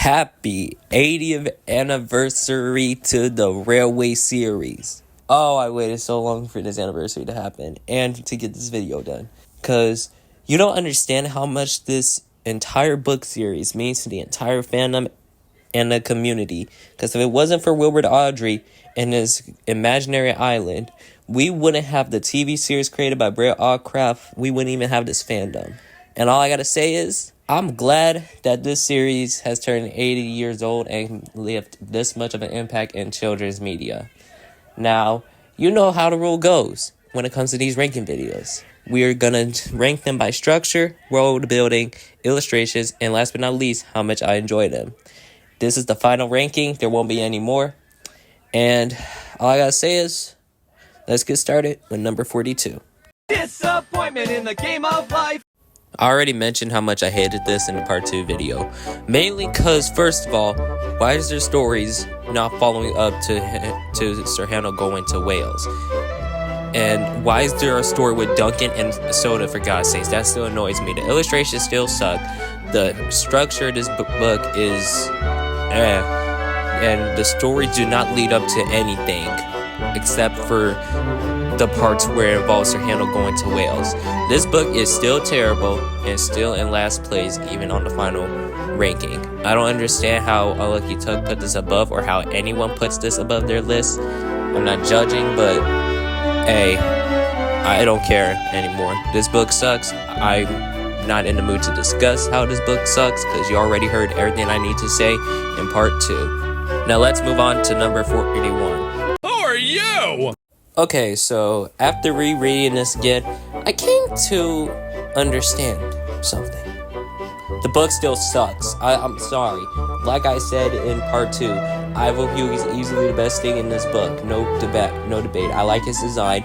Happy 80th anniversary to the Railway series. Oh, I waited so long for this anniversary to happen and to get this video done. Because you don't understand how much this entire book series means to the entire fandom and the community. Because if it wasn't for Wilbur Awdry and his imaginary island, we wouldn't have the TV series created by Brett Allcraft. We wouldn't even have this fandom. And all I gotta say is, I'm glad that this series has turned 80 years old and left this much of an impact in children's media. Now, you know how the rule goes when it comes to these ranking videos. We are gonna rank them by structure, world building, illustrations, and last but not least, how much I enjoy them. This is the final ranking. There won't be any more. And all I gotta say is, let's get started with number 42. Disappointment in the game of life. I already mentioned how much I hated this in the part 2 video. Mainly because, first of all, why is their stories not following up to Sir Handel going to Wales? And why is there a story with Duncan and Soda, for God's sakes? That still annoys me. The illustrations still suck. The structure of this book is and the stories do not lead up to anything except for the parts where it involves Sir Handel going to Wales. This book is still terrible and still in last place even on the final ranking. I don't understand how Unlucky Tug put this above or how anyone puts this above their list. I'm not judging, but hey, I don't care anymore. This book sucks. I'm not in the mood to discuss how this book sucks because you already heard everything I need to say in part 2. Now let's move on to number 41. Who are you? Okay, so after rereading this again, I came to understand something. The book still sucks. I'm sorry. Like I said in part 2, Ivo Hugh is easily the best thing in this book. No debate. I like his design,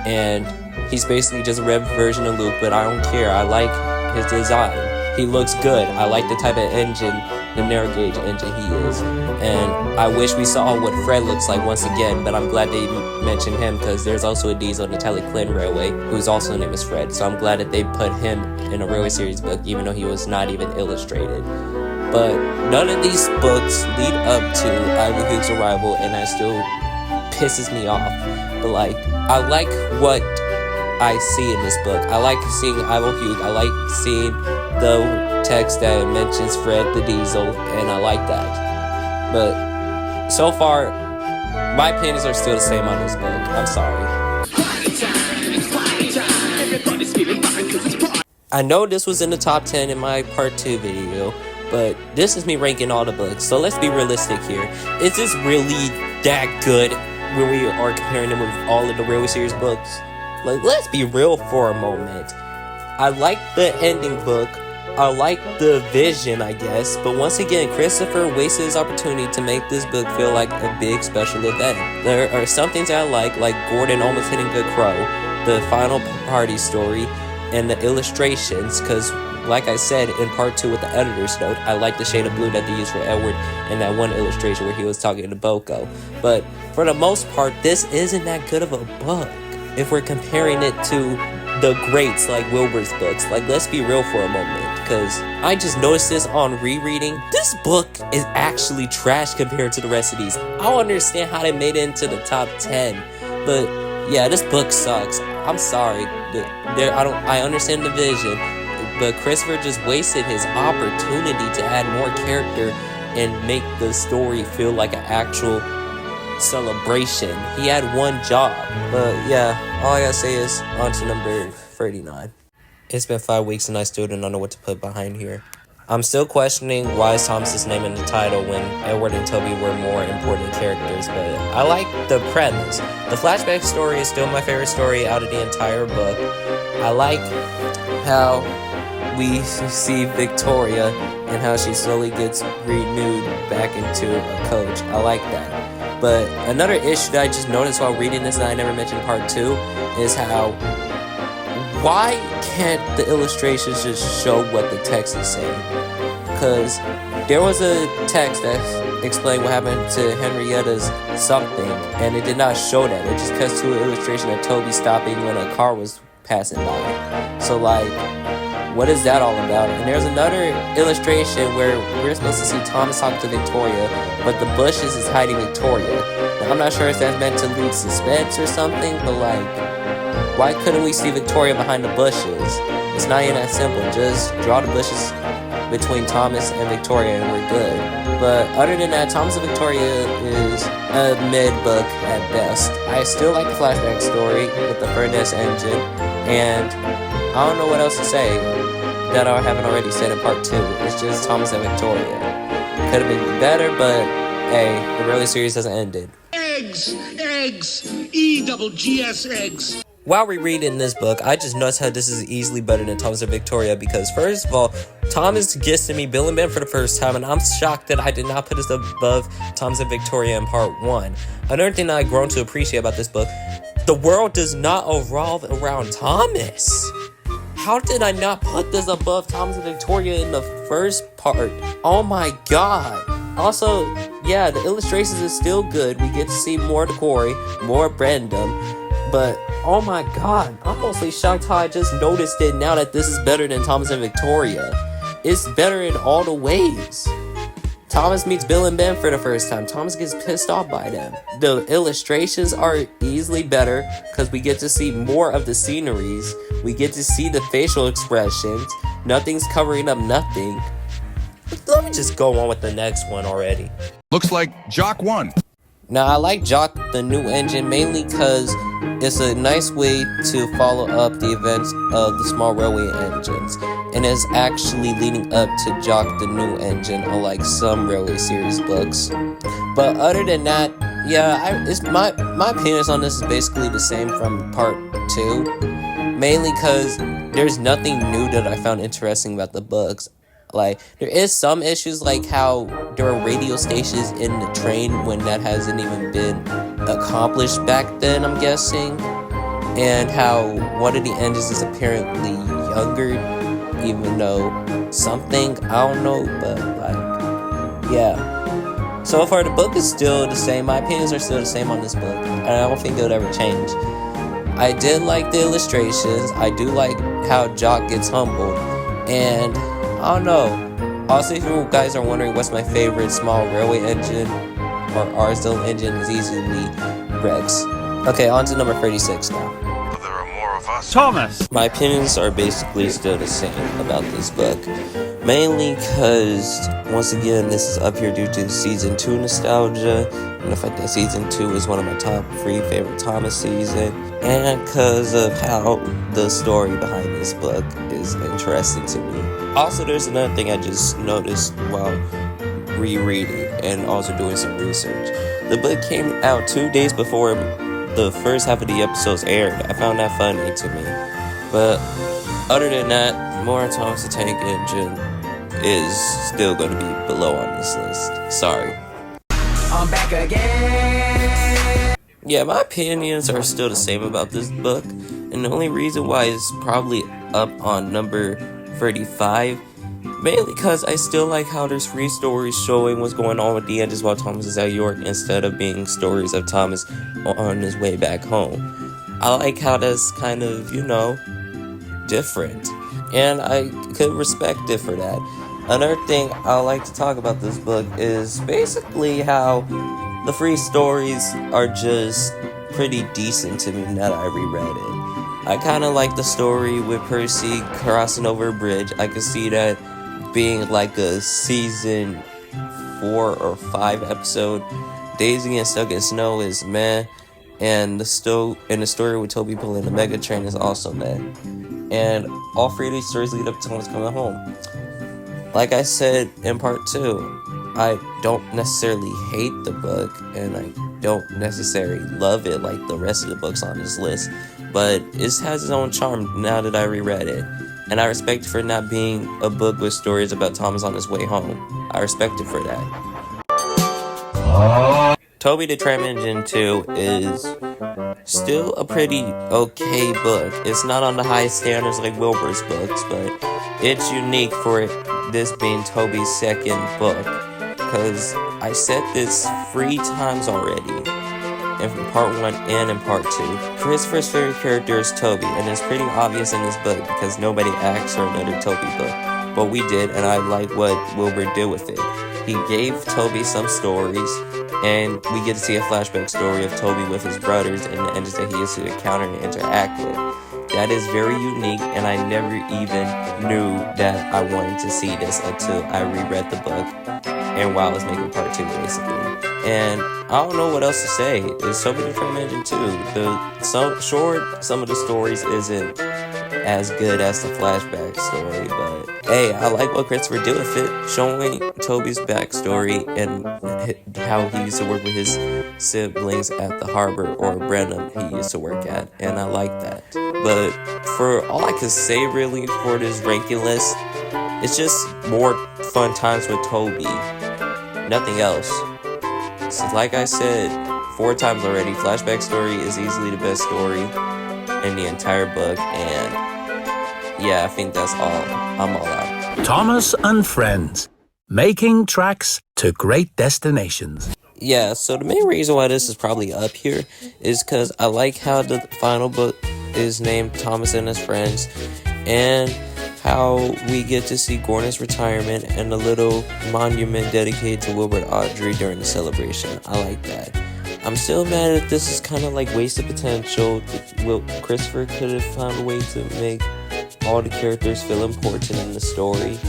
and he's basically just a red version of Luke, but I don't care. I like his design. He looks good. I like the type of engine, the narrow gauge engine he is. And I wish we saw what Fred looks like once again, but I'm glad they mentioned him because there's also a Diesel on the Telly Clinton Railway whose also name is Fred. So I'm glad that they put him in a Railway series book even though he was not even illustrated. But none of these books lead up to Ivo Hugh's arrival, and that still pisses me off. But I like what I see in this book. I like seeing Ivo Hugh. I like seeing the text that mentions Fred the Diesel, and I like that. But so far, my opinions are still the same on this book. I'm sorry. I know this was in the top 10 in my part 2 video, but this is me ranking all the books. So let's be realistic here. Is this really that good when we are comparing them with all of the Railway series books? Let's be real for a moment. I like the ending book. I like the vision, I guess. But once again, Christopher wasted his opportunity to make this book feel like a big special event. There are some things I like Gordon almost hitting a crow, the final party story, and the illustrations. Because, like I said in part 2 with the editor's note, I like the shade of blue that they used for Edward and that one illustration where he was talking to Boko. But for the most part, this isn't that good of a book. If we're comparing it to the greats like Wilbur's books, let's be real for a moment, because I just noticed this on rereading. This book is actually trash compared to the rest of these. I don't understand how they made it into the top 10, but yeah, this book sucks. I'm sorry. I understand the vision, but Christopher just wasted his opportunity to add more character and make the story feel like an actual celebration. He had one job. But yeah, all I gotta say is on to number 39. It's been 5 weeks and I still don't know what to put behind here. I'm still questioning why is Thomas's name in the title when Edward and Toby were more important characters, but I like the premise. The flashback story is still my favorite story out of the entire book. I like how we see Victoria and how she slowly gets renewed back into a coach. I like that. But another issue that I just noticed while reading this that I never mentioned in part 2 is why can't the illustrations just show what the text is saying? Because there was a text that explained what happened to Henrietta's something, and it did not show that. It just cuts to an illustration of Toby stopping when a car was passing by. So What is that all about? And there's another illustration where we're supposed to see Thomas talk to Victoria, but the bushes is hiding Victoria. Now, I'm not sure if that's meant to lead suspense or something, but like, why couldn't we see Victoria behind the bushes? It's not even that simple. Just draw the bushes between Thomas and Victoria and we're good. But other than that, Thomas and Victoria is a mid-book at best. I still like the flashback story with the Furnace engine, and I don't know what else to say that I haven't already said in part 2. It's just Thomas and Victoria. Could have been better, but hey, the Rowley series hasn't ended. Eggs! E-double-G-S eggs! While rereading this book, I just noticed how this is easily better than Thomas and Victoria because, first of all, Thomas gets to meet Bill and Ben for the first time, and I'm shocked that I did not put this above Thomas and Victoria in part 1. Another thing that I've grown to appreciate about this book, the world does not revolve around Thomas. How did I not put this above Thomas and Victoria in the first part? Oh my god. Also, yeah, the illustrations is still good. We get to see more Corey, more Brendan, but oh my god, I'm mostly shocked how I just noticed it now that this is better than Thomas and Victoria. It's better in all the ways. Thomas meets Bill and Ben for the first time. Thomas gets pissed off by them. The illustrations are easily better because we get to see more of the sceneries. We get to see the facial expressions. Nothing's covering up nothing. Let me just go on with the next one already. Looks like Jock won. Now, I like Jock the New Engine mainly because it's a nice way to follow up the events of the Small Railway Engines, and is actually leading up to Jock the New Engine, unlike some Railway series books. But other than that, yeah, it's my opinions on this is basically the same from part 2, mainly because there's nothing new that I found interesting about the books. Like, there is some issues, like how there are radio stations in the train when that hasn't even been accomplished back then, I'm guessing. And how one of the engines is apparently younger, even though something, I don't know, but like, yeah. So far, the book is still the same. My opinions are still the same on this book, and I don't think it'll ever change. I did like the illustrations. I do like how Jock gets humbled, and I don't know. Also, if you guys are wondering what's my favorite Small Railway engine or Arsdale engine, is easily Rex. Okay, on to number 36 now. There are more of us. Thomas! My opinions are basically still the same about this book. Mainly because, once again, this is up here due to Season 2 nostalgia, and the fact that Season 2 is one of my top 3 favorite Thomas seasons, and because of how the story behind this book is interesting to me. Also, there's another thing I just noticed while rereading and also doing some research. The book came out 2 days before the first half of the episodes aired. I found that funny to me. But other than that, more Thomas the Tank Engine is still going to be below on this list. Sorry. I'm back again. Yeah, my opinions are still the same about this book, and the only reason why it's probably up on number 35, mainly because I still like how there's 3 stories showing what's going on with the engines while Thomas is at York, instead of being stories of Thomas on his way back home. I like how that's kind of, different, and I could respect it for that. Another thing I like to talk about this book is basically how the 3 stories are just pretty decent to me now that I reread it. I kind of like the story with Percy crossing over a bridge. I could see that being like a season 4 or 5 episode. Daisy getting stuck in snow is meh, and the story with Toby pulling the mega train is also meh. And all 3 of these stories lead up to Thomas coming home. Like I said in part 2, I don't necessarily hate the book, and I don't necessarily love it like the rest of the books on this list, but it has its own charm now that I reread it, and I respect it for not being a book with stories about Thomas on his way home. I respect it for that. Toby the Tram Engine 2 is still a pretty okay book. It's not on the highest standards like Wilbur's books, but it's unique for this being Toby's second book, because I said this 3 times already, in part 1 and in part 2. Christopher's favorite character is Toby, and it's pretty obvious in this book because nobody asked for another Toby book. But we did, and I like what Wilbur did with it. He gave Toby some stories, and we get to see a flashback story of Toby with his brothers and the engines that he used to encounter and interact with. That is very unique, and I never even knew that I wanted to see this until I reread the book and while I was making part 2, basically. And I don't know what else to say. It's Toby the Train Engine 2. Some of the stories isn't as good as the flashback story, but hey, I like what Christopher did with it, showing Toby's backstory and how he used to work with his siblings at the harbor or Brenham he used to work at, and I like that. But for all I can say really for this ranking list, it's just more fun times with Toby, nothing else. So like I said 4 times already, flashback story is easily the best story in the entire book, and yeah, I think that's all. I'm all out. Thomas and Friends, making tracks to great destinations. Yeah, so the main reason why this is probably up here is because I like how the final book is named Thomas and His Friends, and how we get to see Gordon's retirement and a little monument dedicated to Wilbur Awdry during the celebration. I like that. I'm still mad that this is kind of like wasted potential. Christopher could have found a way to make all the characters feel important in the story.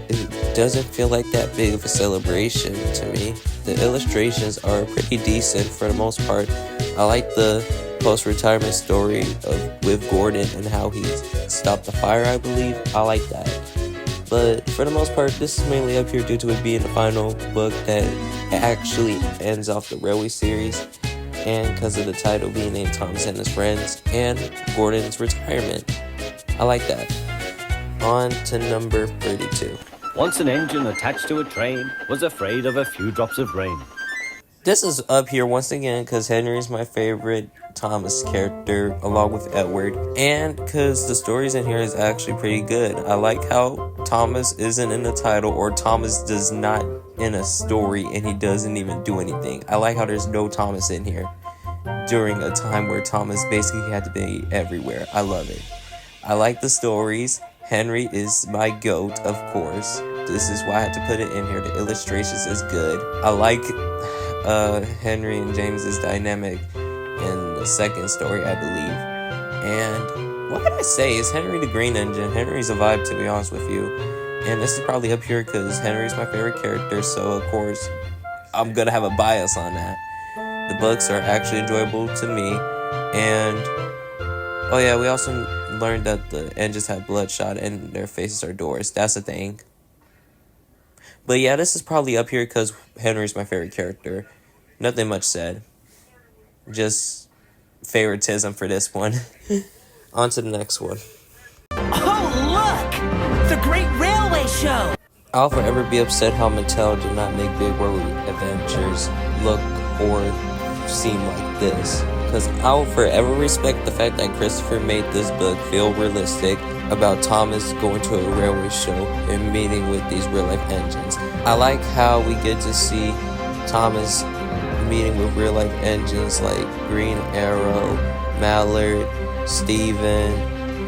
It doesn't feel like that big of a celebration to me. The illustrations are pretty decent for the most part. I like the post-retirement story with Gordon and how he stopped the fire, I believe. I like that. But for the most part, this is mainly up here due to it being the final book that actually ends off the Railway series, and because of the title being named Thomas and His Friends and Gordon's retirement. I like that. On to number 32. Once an engine attached to a train was afraid of a few drops of rain. This is up here once again because Henry's my favorite Thomas character along with Edward, and because the stories in here is actually pretty good. I like how Thomas isn't in the title, or Thomas does not in a story and he doesn't even do anything. I like how there's no Thomas in here during a time where Thomas basically had to be everywhere. I love it. I like the stories. Henry is my GOAT, of course. This is why I had to put it in here. The illustrations is good. I like Henry and James's dynamic in the second story, I believe. And what can I say? It's Henry the Green Engine. Henry's a vibe, to be honest with you. And this is probably up here because Henry's my favorite character, so of course I'm gonna have a bias on that. The books are actually enjoyable to me. And oh yeah, we also learned that the engines have bloodshot and their faces are doors. That's a thing. But yeah, this is probably up here because Henry's my favorite character. Nothing much said. Just favoritism for this one. On to the next one. Oh, look! The Great Railway Show! I'll forever be upset how Mattel did not make Big World Adventures look or seem like this. Because I'll forever respect the fact that Christopher made this book feel realistic about Thomas going to a railway show and meeting with these real-life engines. I like how we get to see Thomas meeting with real-life engines like Green Arrow, Mallard, Steven,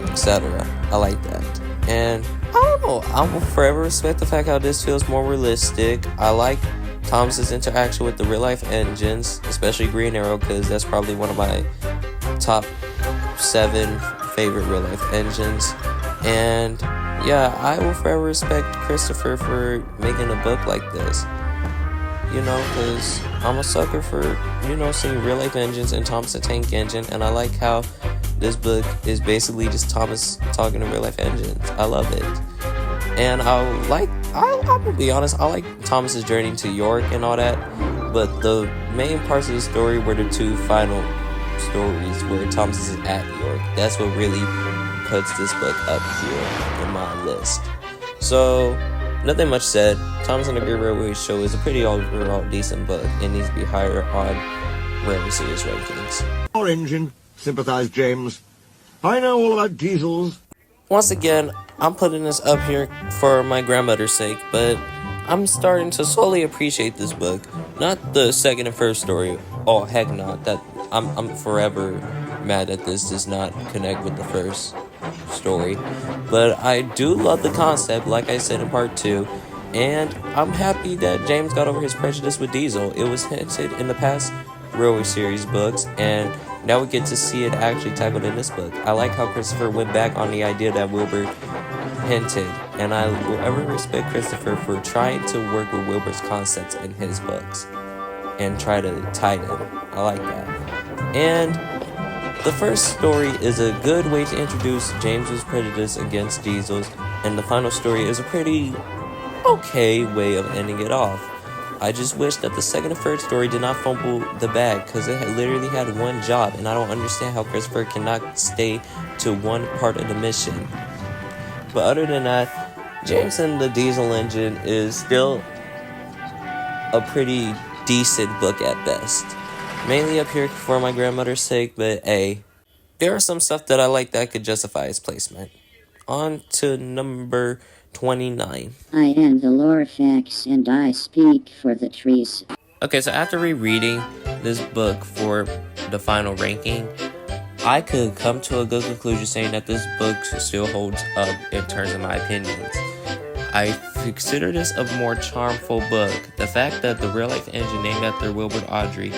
etc. I like that. And I don't know, I will forever respect the fact how this feels more realistic. I like Thomas's interaction with the real-life engines, especially Green Arrow, because that's probably one of my top 7 favorite real-life engines. And yeah, I will forever respect Christopher for making a book like this. You know, because I'm a sucker for, you know, seeing real-life engines and Thomas the Tank Engine, and I like how this book is basically just Thomas talking to real-life engines. I love it. And I'm gonna be honest, I like Thomas's journey to York and all that, but the main parts of the story were the 2 final stories where Thomas is at York. That's what really puts this book up here in my list. So, nothing much said. Thomas and the Great Railway Show is a pretty overall decent book. It needs to be higher on Railway Series rankings. Our engine, sympathize, James. I know all about diesels. Once again, I'm putting this up here for my grandmother's sake, but I'm starting to slowly appreciate this book. Not the second and first story, Oh heck no! I'm forever mad that this does not connect with the first story, but I do love the concept, like I said in part 2, and I'm happy that James got over his prejudice with Diesel. It was hinted in the past Railway series books, and now we get to see it actually tackled in this book. I like how Christopher went back on the idea that Wilbur hinted, and I will ever respect Christopher for trying to work with Wilbur's concepts in his books and try to tie them. I like that. And the first story is a good way to introduce James's prejudice against Diesel's, and the final story is a pretty okay way of ending it off. I just wish that the second and third story did not fumble the bag, because it literally had one job, and I don't understand how Christopher cannot stay to one part of the mission. But other than that, James and the Diesel Engine is still a pretty decent book at best. Mainly up here for my grandmother's sake, but hey, there are some stuff that I like that could justify its placement. On to number 29. I am the Lorfax and I speak for the trees. Okay, so after rereading this book for the final ranking, I could come to a good conclusion saying that this book still holds up in terms of my opinions. I consider this a more charmful book. The fact that the real-life engine named after Wilbur Audrey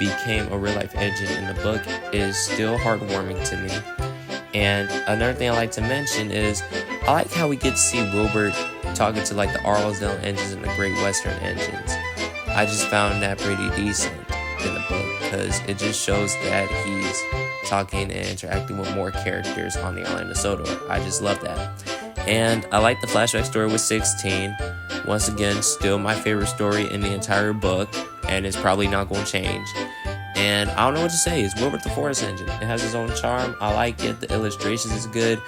became a real-life engine in the book is still heartwarming to me. And another thing I like to mention is I like how we get to see Wilbur talking to like the Arlesdale engines and the Great Western engines. I just found that pretty decent in the book because it just shows that he's talking and interacting with more characters on the island of Sodor. I just love that. And I like the flashback story with 16. Once again, still my favorite story in the entire book, and it's probably not going to change. And I don't know what to say. It's Wilbert the Forest Engine. It has its own charm. I like it. The illustrations is good.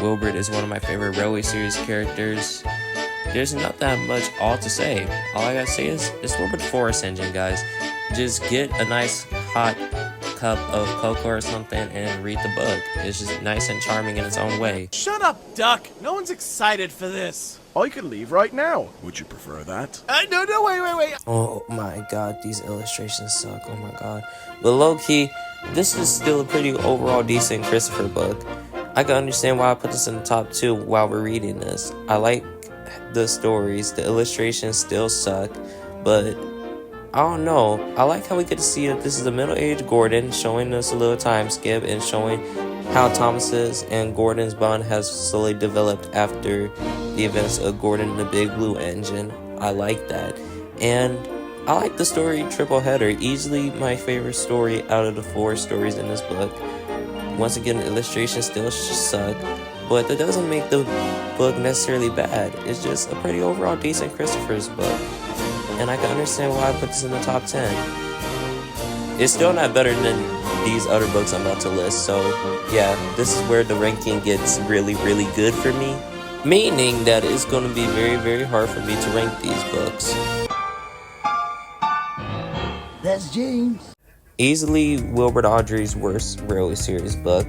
Wilbert is one of my favorite Railway series characters. There's not that much all to say. All I gotta say is it's Wilbert the Forest Engine, guys. Just get a nice hot cup of cocoa or something and read the book. It's just nice and charming in its own way. Shut up, Duck. No one's excited for this. I could leave right now. Would you prefer that? No, wait. Oh my god, these illustrations suck. Oh my god. But low-key, this is still a pretty overall decent Christopher book. I can understand why I put this in the top 2 while we're reading this. I like the stories. The illustrations still suck, but I don't know. I like how we get to see that this is a middle-aged Gordon, showing us a little time skip and showing how Thomas's and Gordon's bond has slowly developed after the events of Gordon and the Big Blue Engine. I like that. And I like the story Triple Header. Easily my favorite story out of the 4 stories in this book. Once again, the illustrations still suck, but that doesn't make the book necessarily bad. It's just a pretty overall decent Christopher's book. And I can understand why I put this in the top 10. It's still not better than these other books I'm about to list, so yeah, this is where the ranking gets really, really good for me. Meaning that it's going to be very, very hard for me to rank these books. That's James. Easily Wilbert Audrey's worst Railway series book,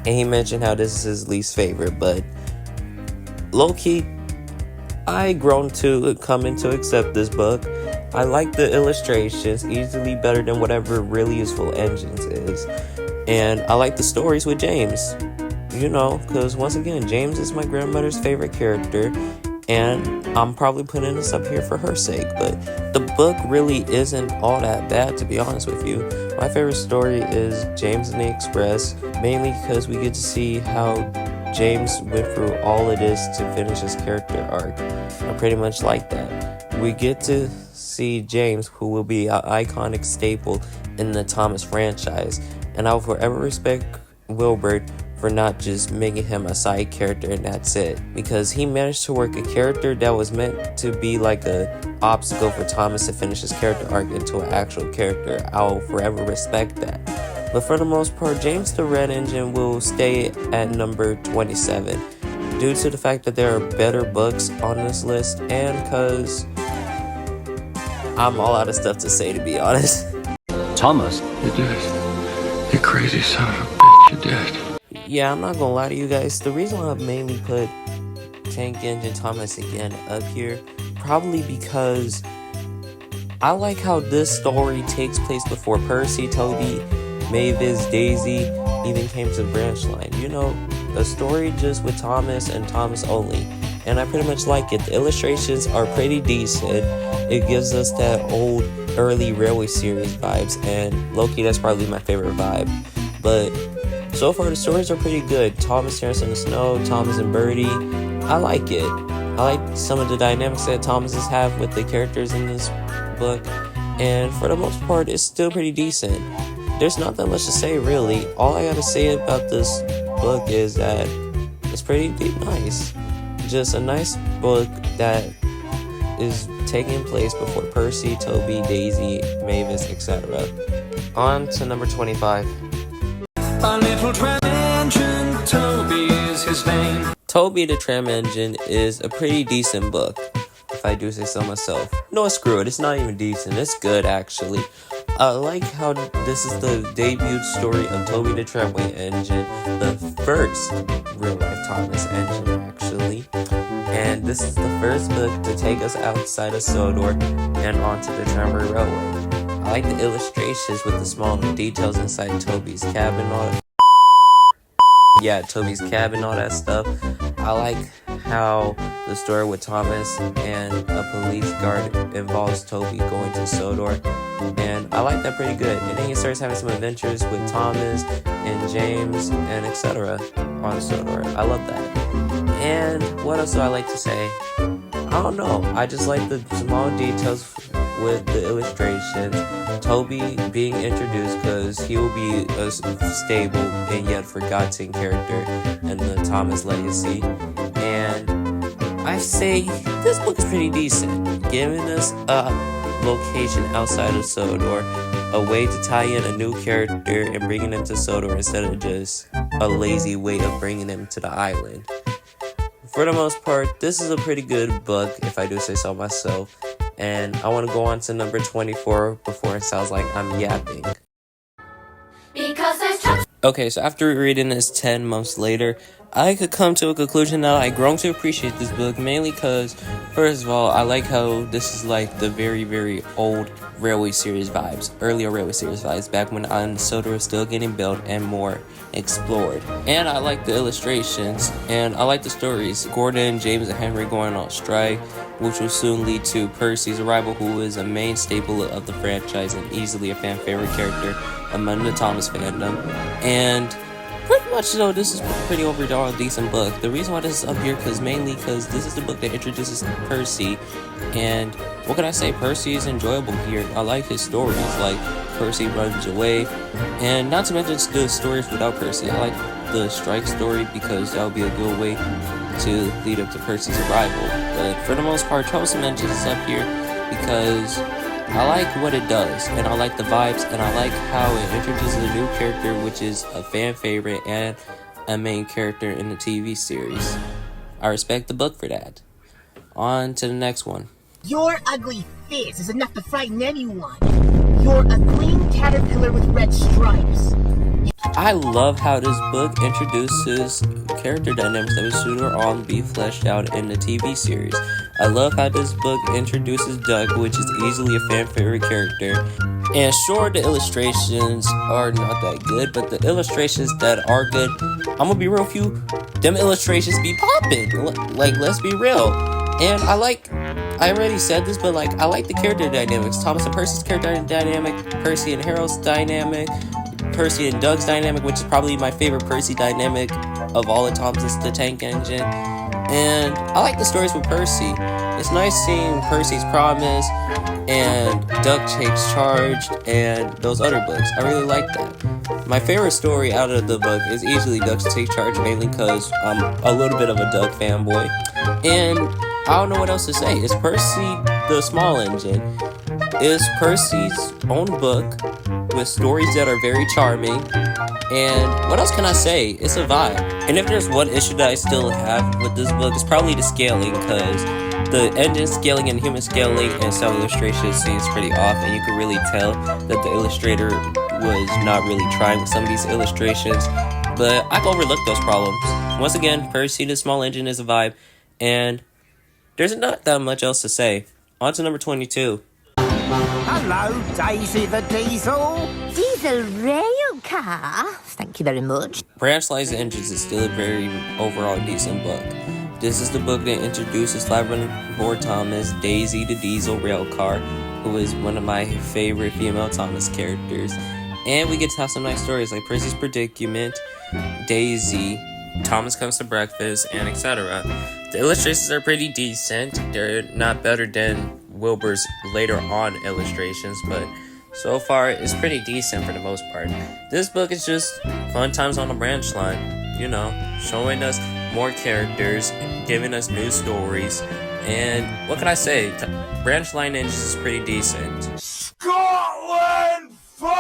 and he mentioned how this is his least favorite, but low-key, I grown to coming to accept this book. I like the illustrations, easily better than whatever Really Useful Engines is. And I like the stories with James. You know, because once again, James is my grandmother's favorite character, and I'm probably putting this up here for her sake. But the book really isn't all that bad, to be honest with you. My favorite story is James and the Express, mainly because we get to see how James went through all of this to finish his character arc. I pretty much like that. We get to see James, who will be an iconic staple in the Thomas franchise, and I will forever respect Wilbert for not just making him a side character and that's it, because he managed to work a character that was meant to be like a obstacle for Thomas to finish his character arc into an actual character. I'll forever respect that. But for the most part, James the Red Engine will stay at number 27 due to the fact that there are better books on this list and because I'm all out of stuff to say, to be honest. Thomas. You did it. You crazy son of a bitch, you did. Yeah, I'm not gonna lie to you guys. The reason why I've mainly put Tank Engine Thomas again up here, probably because I like how this story takes place before Percy, Toby, Mavis, Daisy even came to Branchline. You know, a story just with Thomas and Thomas only. And I pretty much like it. The illustrations are pretty decent. It gives us that old, early Railway series vibes. And low-key, that's probably my favorite vibe. But so far, the stories are pretty good. Thomas Terrence in the Snow, Thomas and Birdie. I like it. I like some of the dynamics that Thomases have with the characters in this book. And for the most part, it's still pretty decent. There's not that much to say, really. All I gotta say about this book is that it's pretty nice. Just a nice book that is taking place before Percy, Toby, Daisy, Mavis, etc. On to number 25. A little tram engine, Toby's his name. Toby the Tram Engine is a pretty decent book, if I do say so myself. No, screw it, it's not even decent, it's good actually. I like how this is the debut story of Toby the Tramway Engine, the first real-life Thomas engine actually. And this is the first book to take us outside of Sodor and onto the Tramway Railway. I like the illustrations with the small details inside Toby's cabin and all that. Yeah, Toby's cabin, all that stuff. I like how the story with Thomas and a police guard involves Toby going to Sodor, and I like that pretty good. And then he starts having some adventures with Thomas and James and etc. on Sodor. I love that. And what else do I like to say? I don't know. I just like the small details with the illustrations. Toby being introduced because he will be a stable and yet forgotten character in the Thomas legacy. And I say this book is pretty decent, giving us a location outside of Sodor, a way to tie in a new character and bringing him to Sodor instead of just a lazy way of bringing him to the island. For the most part, this is a pretty good book, if I do say so myself. And I want to go on to number 24 before it sounds like I'm yapping. Okay, so after reading this 10 months later, I could come to a conclusion that I've grown to appreciate this book, mainly because, first of all, I like how this is like the very, very old Railway series vibes, earlier Railway series vibes, back when Island Sodor was still getting built and more explored. And I like the illustrations, and I like the stories. Gordon, James, and Henry going on strike, which will soon lead to Percy's arrival, who is a main staple of the franchise and easily a fan favorite character among the Thomas fandom. And pretty much though, this is a pretty overall decent book. The reason why this is up here mainly because this is the book that introduces Percy, and what can I say, Percy is enjoyable here. I like his stories, like Percy runs away, and not to mention the stories without Percy. I like the strike story because that would be a good way to lead up to Percy's arrival. But for the most part, Chosen Mentions is up here because I like what it does, and I like the vibes, and I like how it introduces a new character, which is a fan favorite and a main character in the TV series. I respect the book for that. On to the next one. Your ugly fizz is enough to frighten anyone. You're a green caterpillar with red stripes. I love how this book introduces character dynamics that would sooner on be fleshed out in the TV series. I love how this book introduces Doug, which is easily a fan favorite character. And sure, the illustrations are not that good, but the illustrations that are good, I'm gonna be real with you, them illustrations be popping. Like, let's be real. And I already said this, but like, I like the character dynamics. Thomas and Percy's character dynamic, Percy and Harold's dynamic, Percy and Doug's dynamic, which is probably my favorite Percy dynamic of all the Thomas the Tank Engine. And I like the stories with Percy. It's nice seeing Percy's Promise and Doug Takes Charge and those other books. I really like that. My favorite story out of the book is easily Doug Takes Charge, mainly because I'm a little bit of a Doug fanboy. And I don't know what else to say. It's Percy the Small Engine. It's Percy's own book with stories that are very charming. And what else can I say? It's a vibe. And if there's one issue that I still have with this book, it's probably the scaling, because the engine scaling and human scaling and cell illustration seems pretty off, and you can really tell that the illustrator was not really trying with some of these illustrations. But I can overlook those problems. Once again, Percy the Small Engine is a vibe, and there's not that much else to say. On to number 22. Hello, Daisy the Diesel. Diesel rail car. Thank you very much. Branch Lines Engines is still a very overall decent book. This is the book that introduces Flatboard Thomas, Daisy the Diesel Railcar, who is one of my favorite female Thomas characters. And we get to have some nice stories like Percy's Predicament, Daisy, Thomas Comes to Breakfast, and etc. The illustrations are pretty decent. They're not better than Wilbur's later on illustrations, but so far it's pretty decent for the most part. This book is just fun times on the branch line, you know, showing us more characters, giving us new stories, and what can I say? Branch Line Engines is pretty decent. Scotland forever!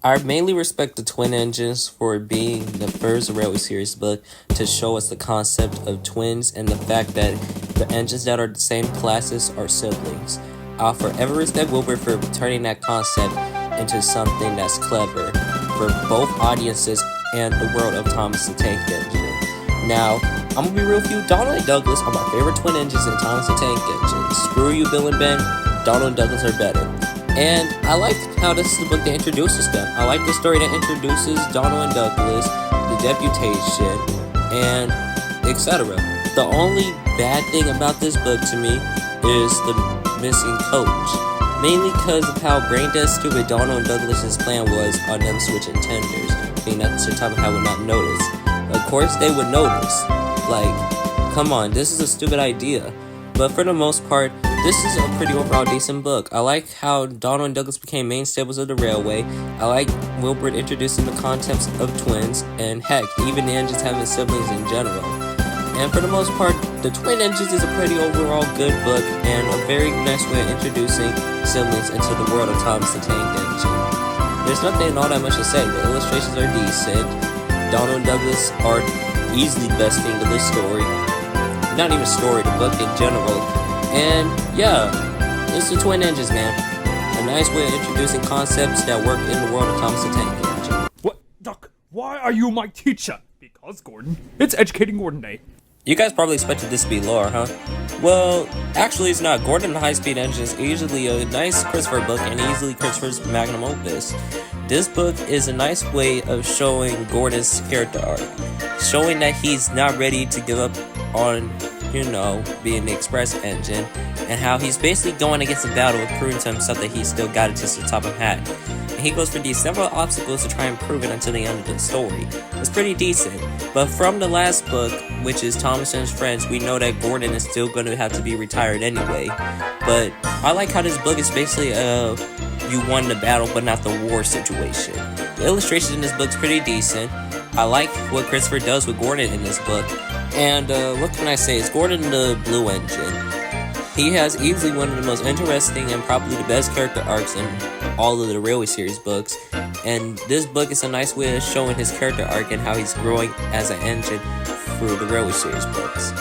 I mainly respect the Twin Engines for being the first Railway Series book to show us the concept of twins and the fact that the engines that are the same classes are siblings. I'll forever respect Wilbur for turning that concept into something that's clever for both audiences and the world of Thomas the Tank Engine. Now, I'm gonna be real with you, Donald and Douglas are my favorite twin engines in Thomas the Tank Engine. Screw you, Bill and Ben, Donald and Douglas are better. And I like how this is the book that introduces them. I like the story that introduces Donald and Douglas, the deputation, and etc. The only bad thing about this book to me is the missing coach. Mainly because of how brain dead stupid Donald and Douglas's plan was on them switching tenders. Being that Sir Thomas would not notice. Of course they would notice. Like, come on, this is a stupid idea. But for the most part, this is a pretty overall decent book. I like how Donald and Douglas became main stables of the railway. I like Wilbur introducing the concepts of twins, and heck, even the engines having siblings in general. And for the most part, the Twin Engines is a pretty overall good book and a very nice way of introducing siblings into the world of Thomas the Tank Engine. There's nothing all that much to say. The illustrations are decent. Donald and Douglas are easily the best thing to this story. Not even story, the book in general. And yeah, it's the Twin Engines, man. A nice way of introducing concepts that work in the world of Thomas the Tank Engine. What? Doc, why are you my teacher? Because, Gordon, it's Educating Gordon Day. You guys probably expected this to be lore, huh? Well, actually it's not. Gordon and the High-Speed Engine is easily a nice Christopher book and easily Christopher's magnum opus. This book is a nice way of showing Gordon's character arc. Showing that he's not ready to give up on, you know, being the Express Engine. And how he's basically going against the battle of proving to himself that he's still got it to the top of hat. And he goes for these several obstacles to try and prove it until the end of the story. It's pretty decent. But from the last book, which is Thomas and His Friends, we know that Gordon is still going to have to be retired anyway. But I like how this book is basically you won the battle but not the war situation. The illustration in this book's pretty decent. I like what Christopher does with Gordon in this book. And what can I say? It's Gordon the Blue Engine. He has easily one of the most interesting and probably the best character arcs in all of the Railway Series books. And this book is a nice way of showing his character arc and how he's growing as an engine through the Railway Series books.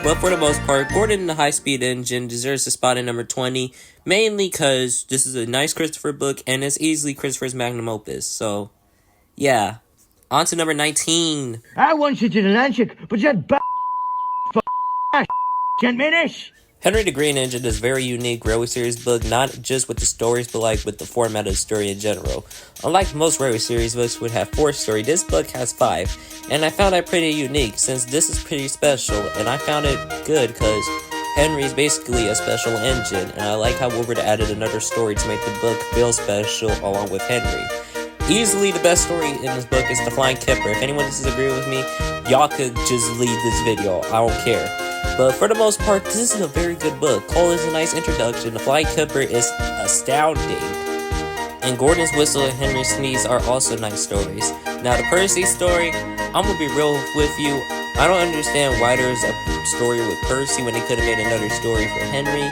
But for the most part, Gordon the High-Speed Engine deserves a spot in number 20, mainly because this is a nice Christopher book and it's easily Christopher's magnum opus. So, yeah. On to number 19. I once you did an handshake, but you had can't finish. Henry the Green Engine is a very unique Railway Series book, not just with the stories, but like with the format of the story in general. Unlike most Railway Series books would have 4 stories, this book has 5, and I found that pretty unique since this is pretty special, and I found it good because Henry is basically a special engine, and I like how Wilbur added another story to make the book feel special along with Henry. Easily the best story in this book is The Flying Kipper. If anyone disagrees with me, y'all could just leave this video, I don't care. But for the most part, this is a very good book. Cole is a nice introduction. The Flying Kipper is astounding. And Gordon's Whistle and Henry's Sneeze are also nice stories. Now the Percy story, I'm gonna be real with you. I don't understand why there's a story with Percy when they could have made another story for Henry.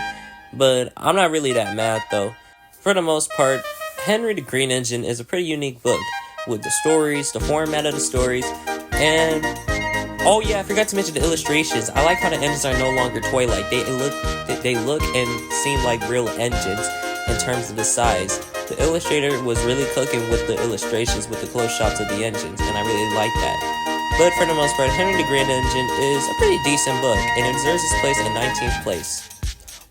But I'm not really that mad though. For the most part, Henry the Green Engine is a pretty unique book. With the stories, the format of the stories, and oh yeah, I forgot to mention the illustrations. I like how the engines are no longer toy-like. They look and seem like real engines in terms of the size. The illustrator was really cooking with the illustrations with the close shots of the engines, and I really like that. But for the most part, Henry the Green Engine is a pretty decent book, and it deserves its place in 19th place.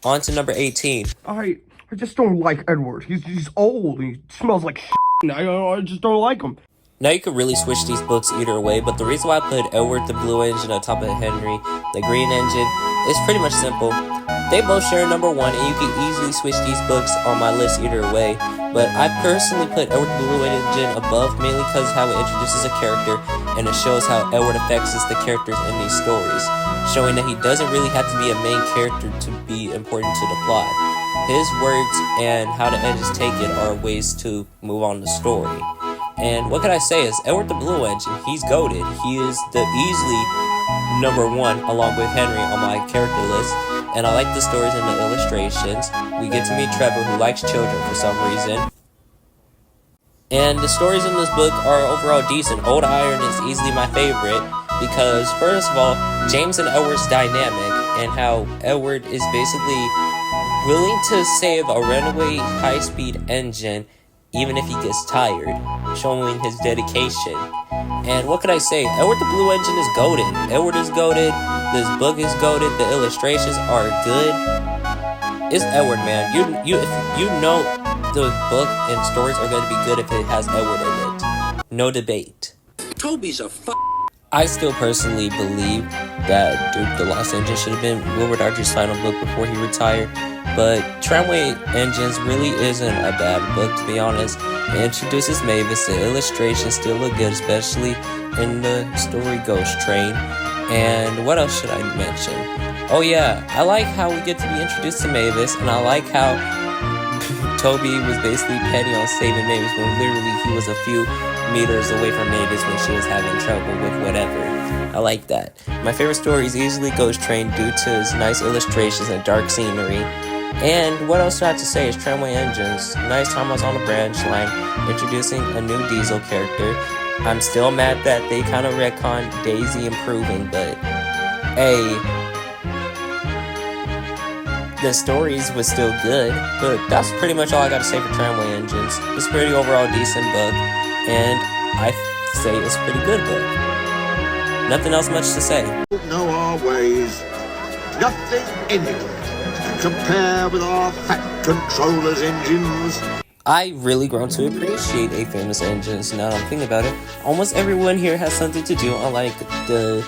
On to number 18. I just don't like Edward. He's old. He smells like shit. I just don't like him. Now you could really switch these books either way, but the reason why I put Edward the Blue Engine on top of Henry the Green Engine is pretty much simple. They both share number 1, and you can easily switch these books on my list either way. But I personally put Edward the Blue Engine above, mainly because how it introduces a character, and it shows how Edward affects the characters in these stories, showing that he doesn't really have to be a main character to be important to the plot. His words and how the engines take it are ways to move on the story. And what can I say is Edward the Blue Engine, he's goated. He is the easily number 1 along with Henry on my character list. And I like the stories and the illustrations. We get to meet Trevor, who likes children for some reason. And the stories in this book are overall decent. Old Iron is easily my favorite because, first of all, James and Edward's dynamic and how Edward is basically willing to save a runaway high-speed engine even if he gets tired, showing his dedication. And what could I say? Edward the Blue Engine is goated. Edward is goated. This book is goated. The illustrations are good. It's Edward, man. If you know the book and stories are going to be good if it has Edward in it. No debate. Toby's a I still personally believe that Duke the Lost Engine should have been Wilbur Darger's final book before he retired. But Tramway Engines really isn't a bad book, to be honest. It introduces Mavis. The illustrations still look good, especially in the story Ghost Train. And what else should I mention? Oh yeah, I like how we get to be introduced to Mavis, and I like how Toby was basically petty on saving Mavis when literally he was a few meters away from Mavis when she was having trouble with whatever. I like that. My favorite story is easily Ghost Train due to his nice illustrations and dark scenery. And what else do I have to say is Tramway Engines. Nice time I was on the branch line, introducing a new Diesel character. I'm still mad that they kind of retconned Daisy improving, but hey, the stories was still good. But that's pretty much all I got to say for Tramway Engines. It's a pretty overall decent book, and I say it's a pretty good book. Nothing else much to say. Know our ways. Nothing in it to compare with our Fat Controller's engines. I really grown to appreciate A Famous Engines now that I'm thinking about it. Almost everyone here has something to do, unlike the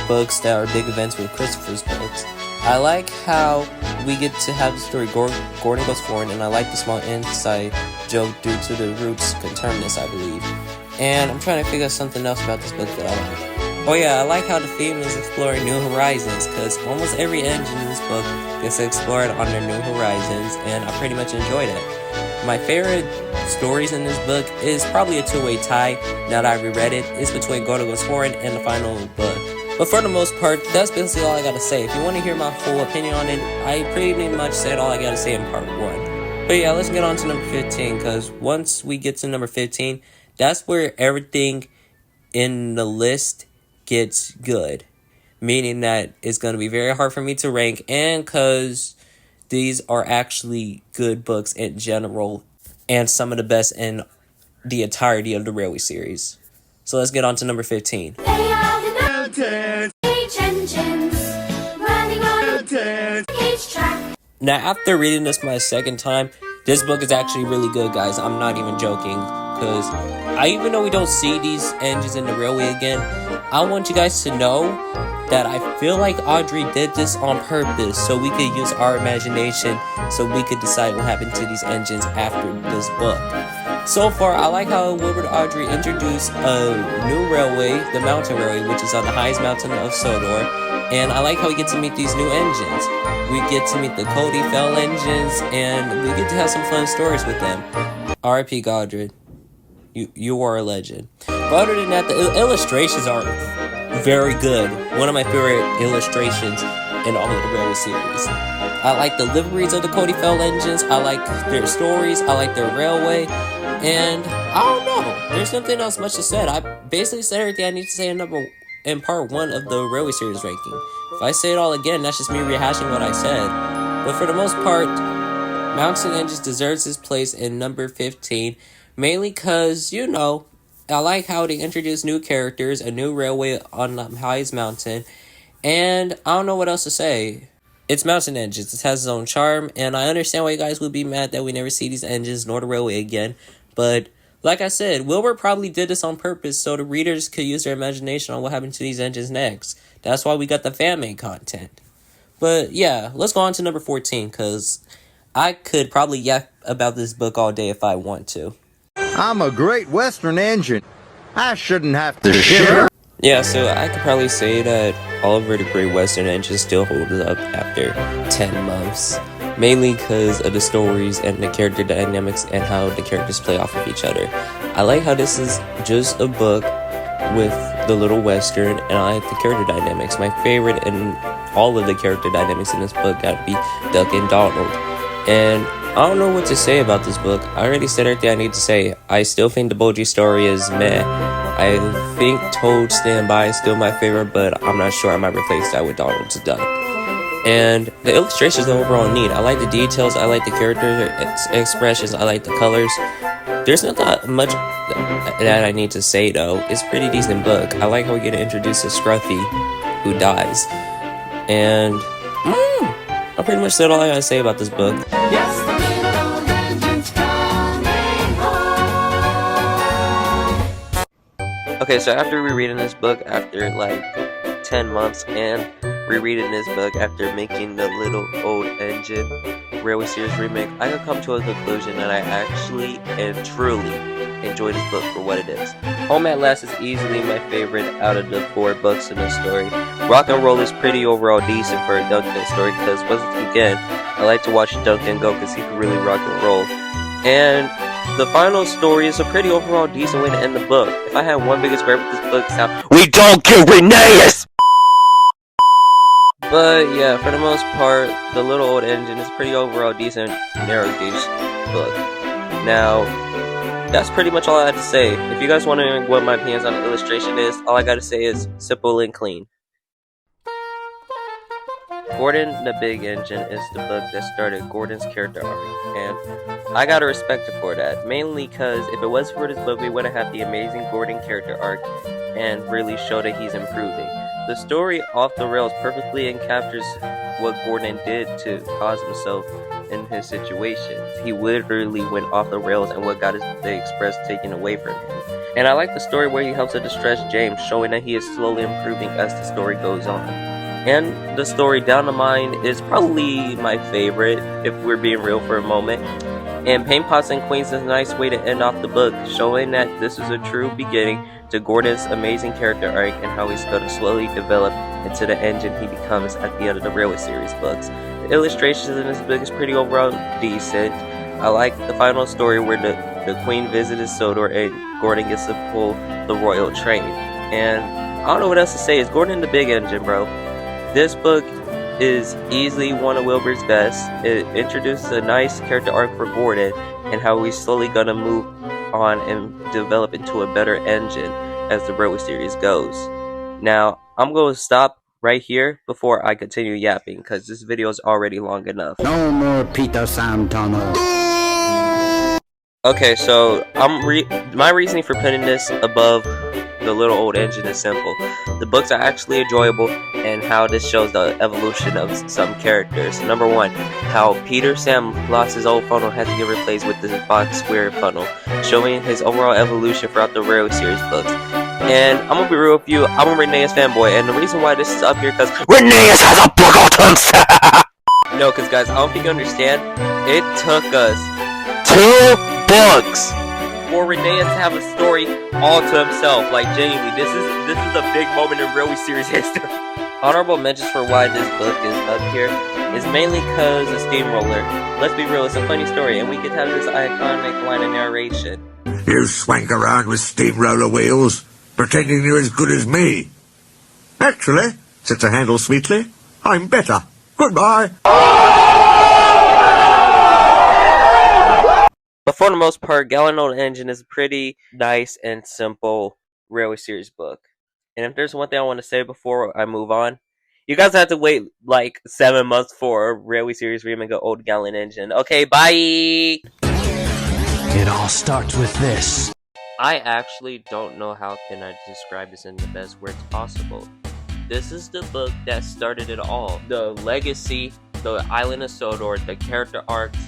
books that are big events with Christopher's books. I like how we get to have the story Gordon Goes Foreign, and I like the small inside joke due to the Roots conterminous, I believe. And I'm trying to figure out something else about this book that I like. Oh yeah, I like how the theme is exploring new horizons, because almost every engine in this book gets explored on their new horizons, and I pretty much enjoyed it. My favorite stories in this book is probably a two-way tie, now that I reread it. It's between Gordon Goes Foreign and the final book. But for the most part, that's basically all I gotta say. If you want to hear my full opinion on it, I pretty much said all I gotta say in part 1. But yeah, let's get on to number 15, because once we get to number 15, that's where everything in the list gets good, meaning that it's going to be very hard for me to rank, and because these are actually good books in general and some of the best in the entirety of the Railway series. So let's get on to number 15. They are the engines running on the cage track. Now, after reading this my second time, this book is actually really good, guys. I'm not even joking, because even though we don't see these engines in the Railway again, I want you guys to know that I feel like Audrey did this on purpose so we could use our imagination so we could decide what happened to these engines after this book. So far, I like how Wilbur Audrey introduced a new railway, the Mountain Railway, which is on the highest mountain of Sodor, and I like how we get to meet these new engines. We get to meet the Cody Fell engines, and we get to have some fun stories with them. R.I.P. Godred. You are a legend. But other than that, the illustrations are very good. One of my favorite illustrations in all of the Railway series. I like the liveries of the Cody Fell engines. I like their stories. I like their railway. And I don't know. There's nothing else much to say. I basically said everything I need to say in part 1 of the Railway series ranking. If I say it all again, that's just me rehashing what I said. But for the most part, Mountain Engines deserves its place in number 15. Mainly because, you know, I like how they introduce new characters, a new railway on the highest mountain, and I don't know what else to say. It's Mountain Engines. It has its own charm, and I understand why you guys would be mad that we never see these engines nor the railway again. But like I said, Wilbur probably did this on purpose so the readers could use their imagination on what happened to these engines next. That's why we got the fan-made content. But yeah, let's go on to number 14, because I could probably yap about this book all day if I want to. I'm a Great Western engine. I shouldn't have to shiver. Yeah, so I could probably say that Oliver the Great Western Engine still holds up after 10 months. Mainly because of the stories and the character dynamics and how the characters play off of each other. I like how this is just a book with the little western, and I like the character dynamics. My favorite in all of the character dynamics in this book gotta be Duck and Donald. And I don't know what to say about this book. I already said everything I need to say. I still think the Boji story is meh. I think Toad Stand By is still my favorite, but I'm not sure I might replace that with Donald's Duck. And the illustrations are overall neat. I like the details, I like the character expressions, I like the colors. There's not that much that I need to say though. It's a pretty decent book. I like how we get introduced to Scruffy, who dies. And I pretty much said all I gotta say about this book. Yes, the little engine's coming home. Okay, so after rereading this book after like 10 months and rereading this book after making the Little Old Engine Railway Series remake, I could come to a conclusion that I actually and truly enjoy this book for what it is. Home at Last is easily my favorite out of the 4 books in the story. Rock and Roll is pretty overall decent for a Duncan story because once again, I like to watch Duncan go because he can really rock and roll. And the final story is a pretty overall decent way to end the book. If I had one biggest gripe with this book, it's how we don't kill Rheneas! But yeah, for the most part, the Little Old Engine is pretty overall decent, narrow gauge book. Now, that's pretty much all I had to say. If you guys want to know what my opinions on the illustration is, all I gotta say is simple and clean. Gordon the Big Engine is the book that started Gordon's character arc, and I gotta respect it for that, mainly because if it wasn't for this book, we wouldn't have the amazing Gordon character arc and really show that he's improving. The story Off the Rails perfectly encaptures what Gordon did to cause himself in his situation. He literally went off the rails and what got the express taken away from him. And I like the story where he helps a distressed James, showing that he is slowly improving as the story goes on. And the story Down the Mine is probably my favorite, if we're being real for a moment. And Paint Pots and Queens is a nice way to end off the book, showing that this is a true beginning to Gordon's amazing character arc and how he's going to slowly develop into the engine he becomes at the end of the Railway Series books. The illustrations in this book is pretty overall decent. I like the final story where the Queen visits Sodor and Gordon gets to pull the royal train. And I don't know what else to say, it's Gordon the Big Engine, bro. This book is easily one of Wilbur's best. It introduces a nice character arc for Gordon and how he's slowly gonna move on and develop into a better engine as the Railway Series goes. Now, I'm going to stop right here before I continue yapping because this video is already long enough. No more Peter Santana. Okay, so my reasoning for putting this above the Little Old Engine is simple. The books are actually enjoyable and how this shows the evolution of some characters. Number 1, how Peter Sam lost his old funnel, had to get replaced with this box square funnel, showing his overall evolution throughout the Railway Series books. And I'm gonna be real with you, I'm a Rheneas fanboy, and the reason why this is up here because Rheneas has a book all to himself! No, because guys, I don't think you understand, it took us 2 books for Rheneas to have a story all to himself. Like, genuinely, this is a big moment in Railway Series history. Honorable mentions for why this book is up here is mainly because of Steamroller. Let's be real, it's a funny story, and we could have this iconic line of narration. You swank around with steamroller wheels, pretending you're as good as me. Actually, since I handle sweetly, I'm better. Goodbye. But for the most part, Gallon Old Engine is a pretty nice and simple Railway Series book. And if there's one thing I want to say before I move on, you guys have to wait like 7 months for a Railway Series remake of Old Gallon Engine. Okay, bye! It all starts with this. I actually don't know how can I describe this in the best words possible. This is the book that started it all. The legacy, the Island of Sodor, the character arcs,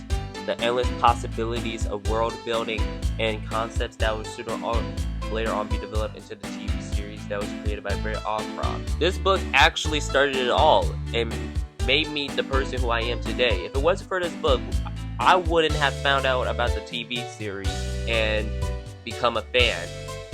the endless possibilities of world building and concepts that would later on be developed into the TV series that was created by Brett Allcroft. This book actually started it all and made me the person who I am today. If it wasn't for this book, I wouldn't have found out about the TV series and become a fan.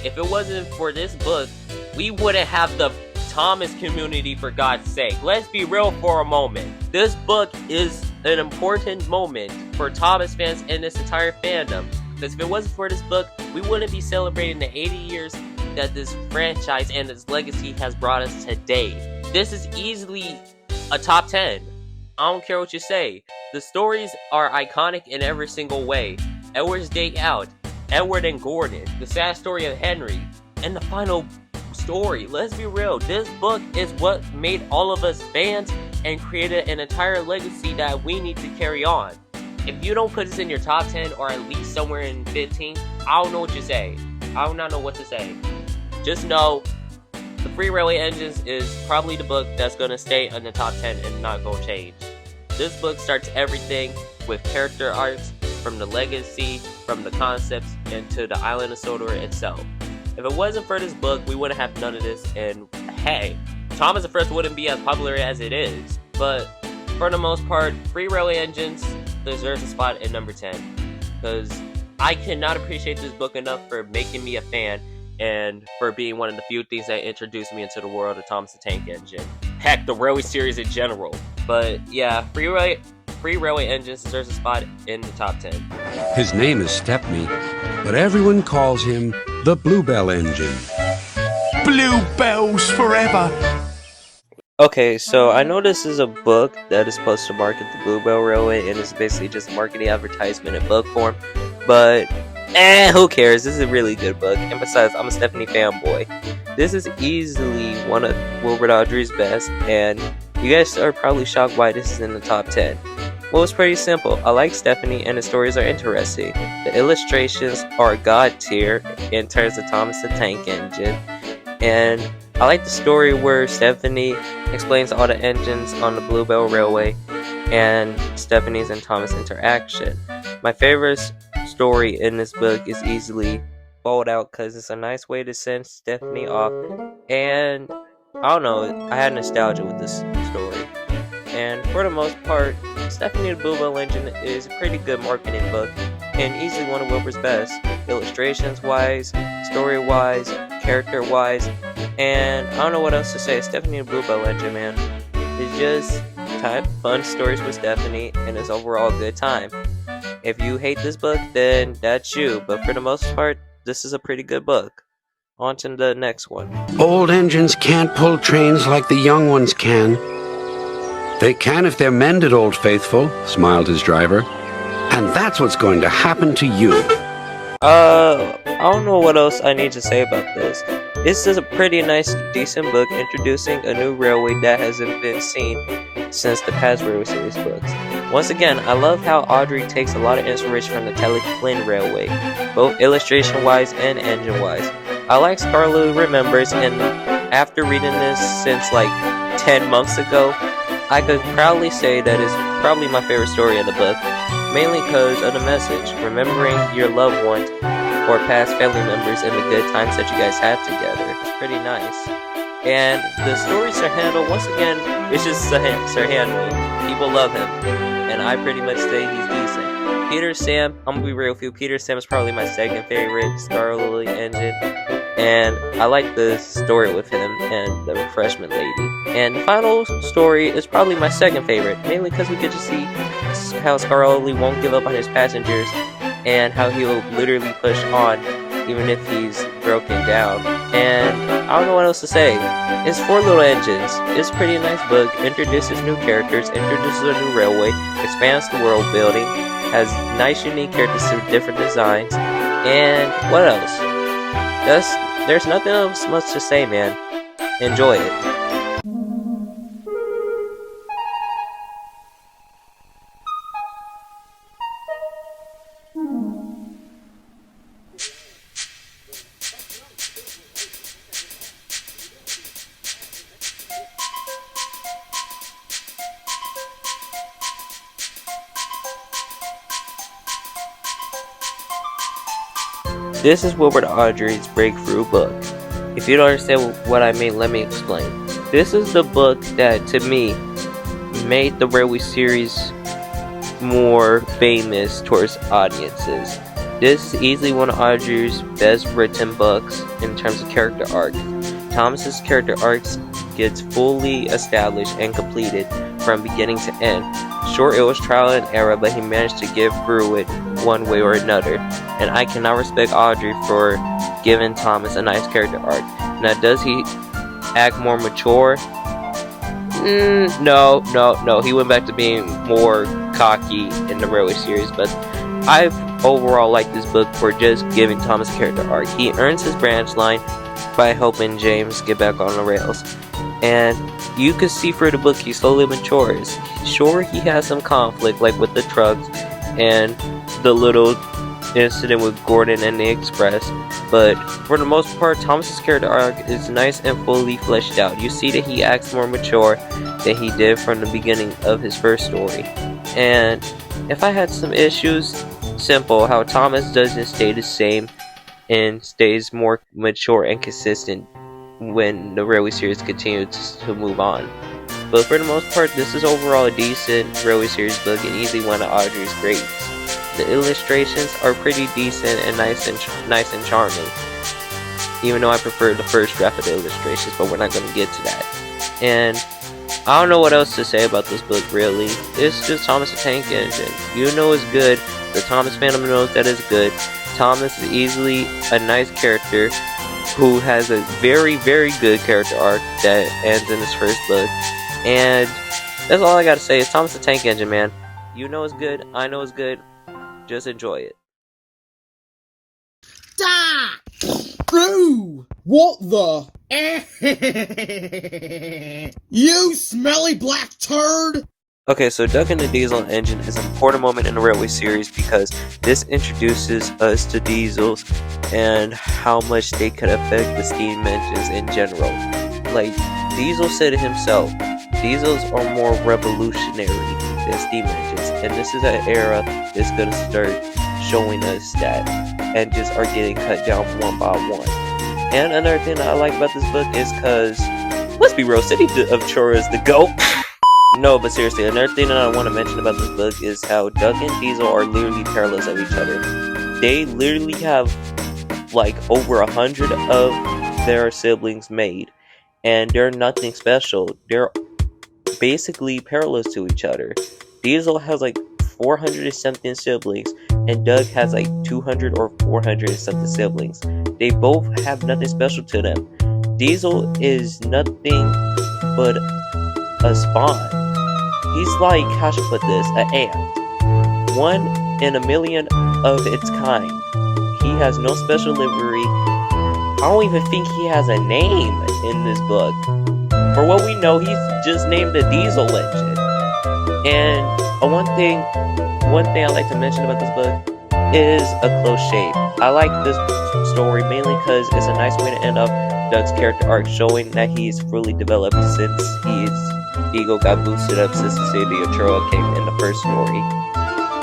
If it wasn't for this book, we wouldn't have the Thomas community, for God's sake. Let's be real for a moment. This book is an important moment for Thomas fans and this entire fandom. Because if it wasn't for this book, we wouldn't be celebrating the 80 years that this franchise and its legacy has brought us today. This is easily a top 10. I don't care what you say. The stories are iconic in every single way. Edward's Day Out, Edward and Gordon, the sad story of Henry, and the final story. Let's be real, this book is what made all of us fans and created an entire legacy that we need to carry on. If you don't put this in your top 10 or at least somewhere in 15, I don't know what you say. I do not know what to say. Just know The Free Railway Engines is probably the book that's going to stay in the top 10 and not going to change. This book starts everything with character arcs, from the legacy, from the concepts, and to the Island of Sodor itself. If it wasn't for this book, we wouldn't have none of this, and hey, Thomas the wouldn't be as popular as it is. But for the most part, Free Railway Engines deserves a spot at number 10. Because I cannot appreciate this book enough for making me a fan, and for being one of the few things that introduced me into the world of Thomas the Tank Engine. Heck, the Railway series in general. But yeah, Free Railway Engines deserves a spot in the top 10. His name is Stepney, but everyone calls him the Bluebell Engine. Bluebells forever! Okay, so I know this is a book that is supposed to market the Bluebell Railway, and it's basically just a marketing advertisement in book form, but who cares? This is a really good book, and besides, I'm a Stephanie fanboy. This is easily one of Wilbur Audrey's best, and you guys are probably shocked why this is in the top 10. Well, it's pretty simple. I like Stephanie, and the stories are interesting. The illustrations are god tier in terms of Thomas the Tank Engine, and I like the story where Stephanie explains all the engines on the Bluebell Railway and Stephanie's and Thomas' interaction. My favorite story in this book is easily Fold Out, because it's a nice way to send Stephanie off, and I don't know, I had nostalgia with this story. And for the most part, Stephanie the Bluebell Engine is a pretty good marketing book, and easily one of Wilbur's best, illustrations wise, story wise, character wise, and I don't know what else to say. Stephanie the Bluebell Engine, man, it's just type fun stories with Stephanie, and it's overall a good time. If you hate this book, then that's you, but for the most part, this is a pretty good book. On to the next one. Old engines can't pull trains like the young ones can. They can if they're mended, Old Faithful, smiled his driver. And that's what's going to happen to you. I don't know what else I need to say about this. This is a pretty nice, decent book introducing a new railway that hasn't been seen since the past Railway series books. Once again, I love how Audrey takes a lot of inspiration from the Telly Flynn Railway, both illustration-wise and engine-wise. I like Scarlet Remembers, and after reading this since like 10 months ago, I could proudly say that it's probably my favorite story in the book, mainly because of the message, remembering your loved ones or past family members and the good times that you guys had together. It's pretty nice. And the story Sir Handel, once again, it's just Sir Handel. People love him, and I pretty much say he's decent. Peter Sam, I'm gonna be real with you, Peter Sam is probably my second favorite Scarlet Lily Engine, and I like the story with him and the refreshment lady. And the final story is probably my second favorite, mainly because we get to see how Scarlet Lily won't give up on his passengers, and how he will literally push on even if he's broken down. And I don't know what else to say. It's 4 Little Engines. It's a pretty nice book, introduces new characters, introduces a new railway, expands the world building, has nice unique characters with different designs, and what else? There's nothing else much to say, man. Enjoy it. This is Wilbur Awdry's breakthrough book. If you don't understand what I mean, let me explain. This is the book that, to me, made the Railway series more famous towards audiences. This is easily one of Awdry's best written books in terms of character arc. Thomas's character arcs gets fully established and completed from beginning to end. Sure, it was trial and error, but he managed to get through it one way or another. And I cannot respect Awdry for giving Thomas a nice character arc. Now, does he act more mature? No. He went back to being more cocky in the Railway series, but I overall like this book for just giving Thomas a character arc. He earns his branch line by helping James get back on the rails. And you can see through the book he slowly matures. Sure, he has some conflict, like with the trucks and the little incident with Gordon and the Express, but for the most part, Thomas's character arc is nice and fully fleshed out. You see that he acts more mature than he did from the beginning of his first story. And if I had some issues, simple, how Thomas doesn't stay the same and stays more mature and consistent when the Railway series continues to move on. But for the most part, this is overall a decent Railway series book and easily one of Awdry's greats. The illustrations are pretty decent and nice and charming, even though I prefer the first draft of the illustrations, but we're not going to get to that. And I don't know what else to say about this book, really. It's just Thomas the Tank Engine. You know it's good. The Thomas fandom knows that it's good. Thomas is easily a nice character who has a very, very good character arc that ends in his first book. And that's all I gotta say. It's Thomas the Tank Engine, man. You know it's good. I know it's good. Just enjoy it. Boo! What the? You smelly black turd! Okay, so Duck and the Diesel Engine is an important moment in the Railway series because this introduces us to diesels and how much they could affect the steam engines in general. Like, Diesel said it himself, diesels are more revolutionary than steam engines, and this is an era that's going to start showing us that engines are getting cut down one by one. And another thing that I like about this book is because, let's be real, City of Chora is the GOAT. No, but seriously, another thing that I want to mention about this book is how Duck and Diesel are literally parallels of each other. They literally have like over 100 of their siblings made, and they're nothing special. They're basically parallels to each other. Diesel has like 400 and something siblings, and Doug has like 200 or 400 and something siblings. They both have nothing special to them. Diesel is nothing but a spawn. He's like, how should I put this, an ant. One in a million of its kind. He has no special livery. I don't even think he has a name in this book. For what we know, he's just named the Diesel Engine. And one thing I like to mention about this book is a close shave. I like this story mainly because it's a nice way to end up Doug's character arc, showing that he's fully developed since his ego got boosted up since the City of Chora came in the first story.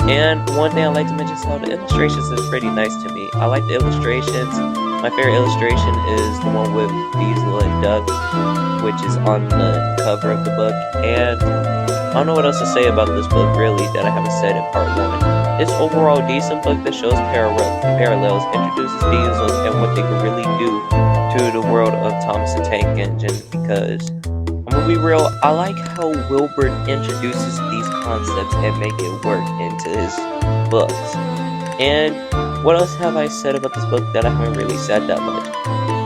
And one thing I like to mention is how the illustrations is pretty nice to me. I like the illustrations. My favorite illustration is the one with Diesel and Doug, which is on the cover of the book. And I don't know what else to say about this book, really, that I haven't said in part 1. It's overall a decent book that shows parallels, introduces diesels and what they can really do to the world of Thomas the Tank Engine, because I'm gonna be real, I like how Wilbur introduces these concepts and make it work into his books. And what else have I said about this book that I haven't really said that much?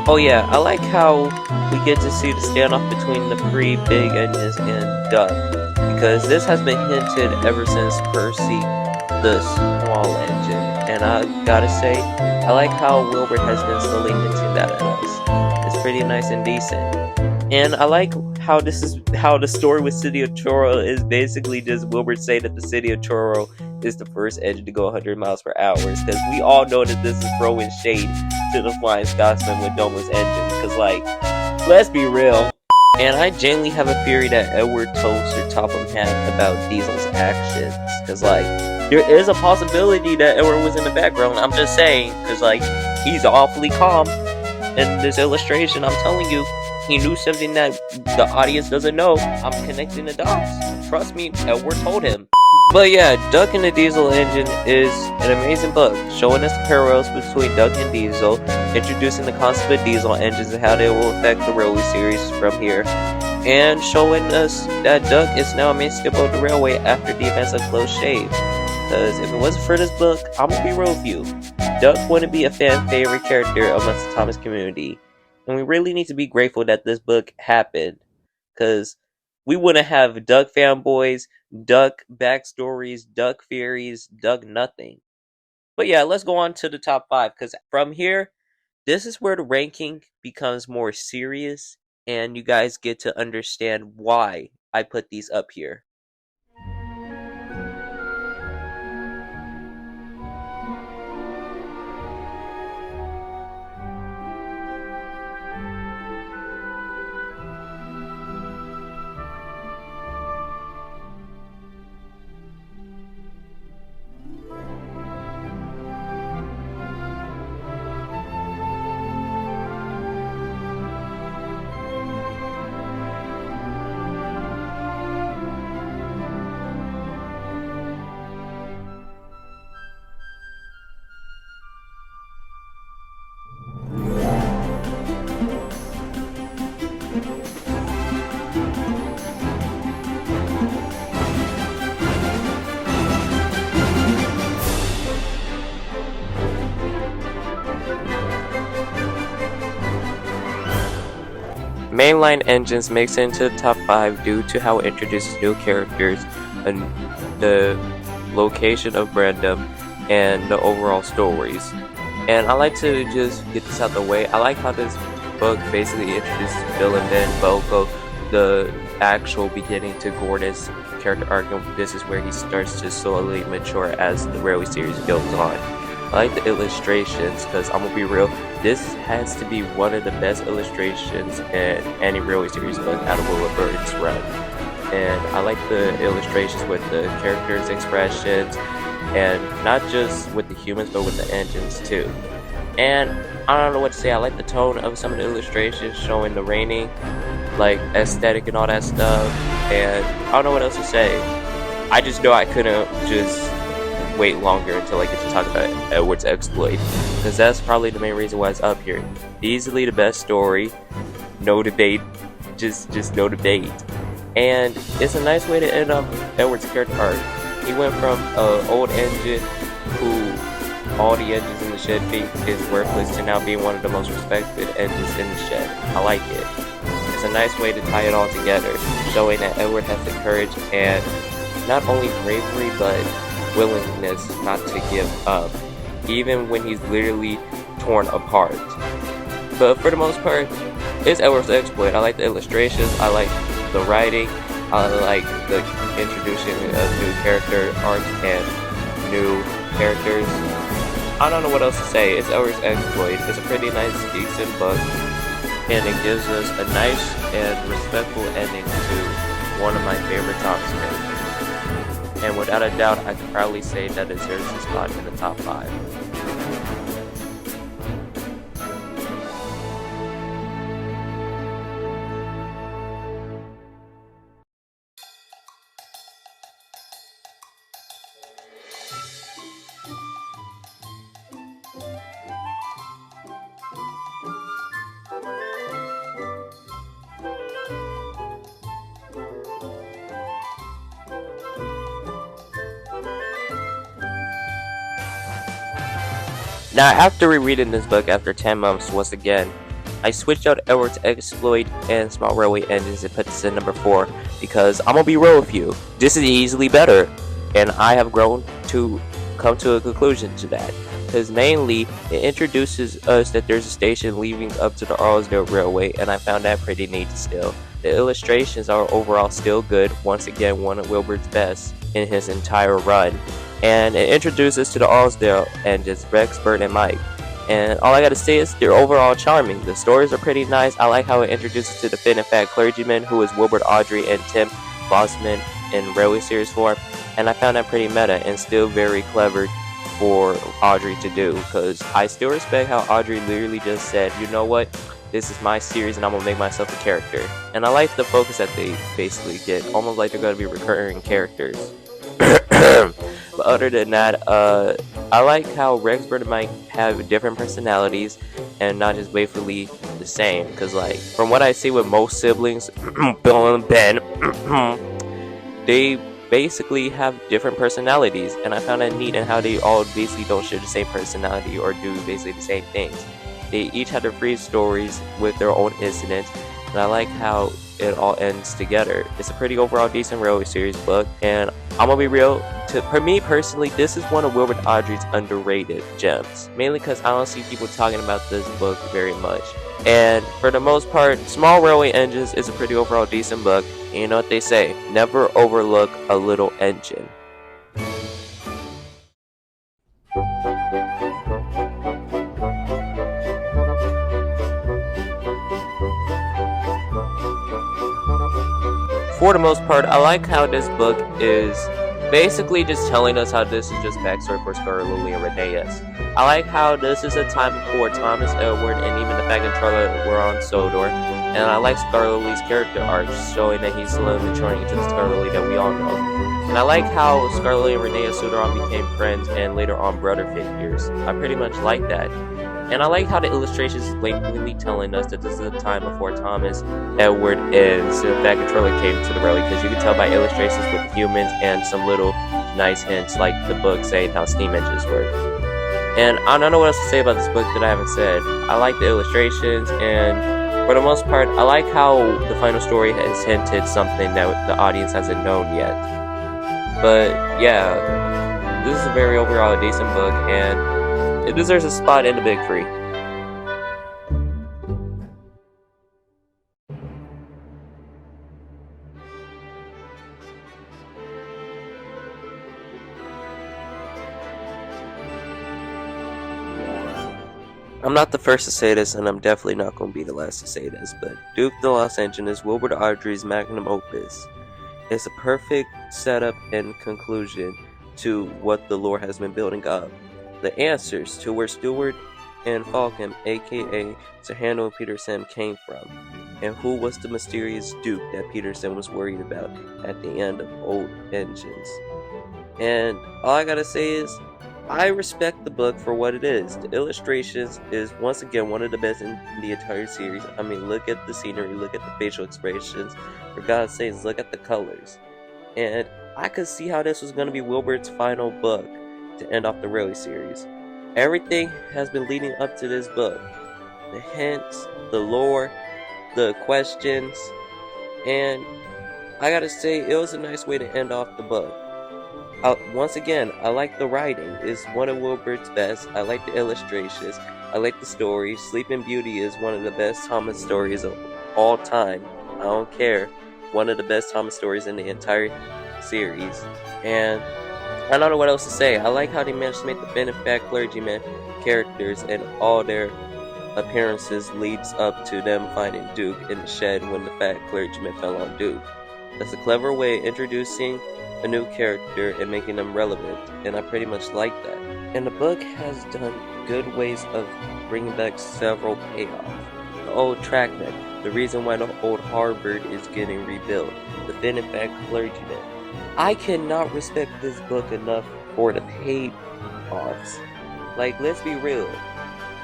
Oh yeah, I like how we get to see the standoff between the three big engines and Duck, because this has been hinted ever since Percy the small engine, and I gotta say, I like how Wilbur has been slowly hinting that at us. It's pretty nice and decent. And I like how the story with City of Chora is basically just Wilbur saying that the City of Chora is the first engine to go 100 miles per hour, because we all know that this is throwing shade to the Flying Scotsman with Doma's engine, because like, let's be real. And I genuinely have a theory that Edward told Sir Topham Hatt about Diesel's actions, because like, there is a possibility that Edward was in the background. I'm just saying, because like, he's awfully calm in this illustration. I'm telling you, he knew something that the audience doesn't know. I'm connecting the dots. Trust me, Edward told him. But yeah, Duck and the Diesel Engine is an amazing book, showing us the parallels between Duck and Diesel, introducing the concept of diesel engines and how they will affect the railway series from here, and showing us that Duck is now a mainstay of the railway after the events of Close Shave. Because if it wasn't for this book, I'm gonna be real with you, Duck wouldn't be a fan favorite character amongst the Thomas community. And we really need to be grateful that this book happened, because we wouldn't have Duck fanboys, Duck backstories, Duck theories, Duck nothing. But yeah, let's go on to the top 5, because from here, this is where the ranking becomes more serious, and you guys get to understand why I put these up here. Mainline engines makes it into the top 5 due to how it introduces new characters, and the location of Brandom, and the overall stories. And I like to just get this out the way. I like how this book basically introduces Bill and Ben Boco, the actual beginning to Gordon's character arc, and this is where he starts to slowly mature as the railway series goes on. I like the illustrations, because I'm gonna be real, this has to be one of the best illustrations in any railway series book out of Wilbur Burton's run. And I like the illustrations with the characters' expressions, and not just with the humans, but with the engines too. And I don't know what to say, I like the tone of some of the illustrations showing the raining, like aesthetic and all that stuff, and I don't know what else to say. I just know I couldn't just wait longer until I get to talk about Edward's exploit, because that's probably the main reason why it's up here. Easily the best story, no debate, just no debate. And it's a nice way to end up Edward's character arc. He went from an old engine who all the engines in the shed think is worthless to now being one of the most respected engines in the shed. I like it. It's a nice way to tie it all together, showing that Edward has the courage and not only bravery but willingness not to give up, even when he's literally torn apart. But for the most part, it's Edward's exploit. I like the illustrations, I like the writing, I like the introduction of new character arcs and new characters. I don't know what else to say. It's Edward's exploit. It's a pretty nice, decent book, and it gives us a nice and respectful ending to one of my favorite Thomas characters. And without a doubt, I can proudly say that it deserves a spot in the top 5. Now, after rereading this book after 10 months once again, I switched out Edward's exploit and small railway engines and put this in number 4, because I'm gonna be real with you, this is easily better, and I have grown to come to a conclusion to that, because mainly it introduces us that there's a station leading up to the Arlesdale Railway, and I found that pretty neat still. The illustrations are overall still good, once again one of Wilbur's best in his entire run. And it introduces to the Arlesdale engines, Rex, Bert, and Mike. And all I gotta say is they're overall charming. The stories are pretty nice. I like how it introduces to the Fit and Fat Clergyman, who is Wilbur Audrey and Tim Bosman in Railway Series form. And I found that pretty meta and still very clever for Audrey to do, because I still respect how Audrey literally just said, you know what, this is my series and I'm gonna make myself a character. And I like the focus that they basically get, almost like they're gonna be recurring characters. But other than that, I like how Rexburn and Mike have different personalities and not just basically the same, because like from what I see with most siblings, Bill and Ben, they basically have different personalities, and I found that neat in how they all basically don't share the same personality or do basically the same things. They each have their free stories with their own incidents, and I like how it all ends together. It's a pretty overall decent Railway Series book, and I'm gonna be real, for me personally, this is one of Wilbur Awdry's underrated gems, mainly because I don't see people talking about this book very much. And for the most part, Small Railway Engines is a pretty overall decent book, and you know what they say, never overlook a little engine. For the most part, I like how this book is basically just telling us how this is just backstory for Scarlet Lily and Rheneas. I like how this is a time before Thomas Edward and even the fact that Charlotte were on Sodor. And I like Scarlet Lily's character arc, showing that he's slowly maturing into the Scarlet Lily that we all know. And I like how Scarlet Lily and Rheneas Suderon became friends and later on brother figures. I pretty much like that. And I like how the illustrations is blatantly telling us that this is a time before Thomas Edward and the fact that Charlotte came to the railway, because you can tell by illustrations with humans and some little nice hints like the book saying how steam engines work. And I don't know what else to say about this book that I haven't said. I like the illustrations, and for the most part, I like how the final story has hinted something that the audience hasn't known yet. But yeah, this is a very overall decent book, and it deserves a spot in the Big Three. I'm not the first to say this, and I'm definitely not going to be the last to say this, but Duke the Lost Engine is Wilbur Awdry's magnum opus. It's a perfect setup and conclusion to what the lore has been building up. The answers to where Stewart and Falcon, aka Sir Handel and Peterson, came from, and who was the mysterious Duke that Peterson was worried about at the end of Old Engines. And all I gotta say is, I respect the book for what it is. The illustrations is once again one of the best in the entire series. I mean, look at the scenery, look at the facial expressions. For God's sakes, look at the colors. And I could see how this was going to be Wilbur's final book to end off the Railway series. Everything has been leading up to this book. The hints, the lore, the questions, and I gotta say, it was a nice way to end off the book. Once again, I like the writing. It's one of Wilbur's best. I like the illustrations. I like the story. Sleeping Beauty is one of the best Thomas stories of all time. I don't care. One of the best Thomas stories in the entire series. And I don't know what else to say. I like how they managed to make the Ben and Fat Clergyman characters and all their appearances leads up to them finding Duke in the shed when the Fat Clergyman fell on Duke. That's a clever way of introducing a new character and making them relevant, and I pretty much like that. And the book has done good ways of bringing back several payoffs. The old trackman, the reason why the old Harvard is getting rebuilt, the Ben and Fat Clergyman. I cannot respect this book enough for the payoffs. Like, let's be real.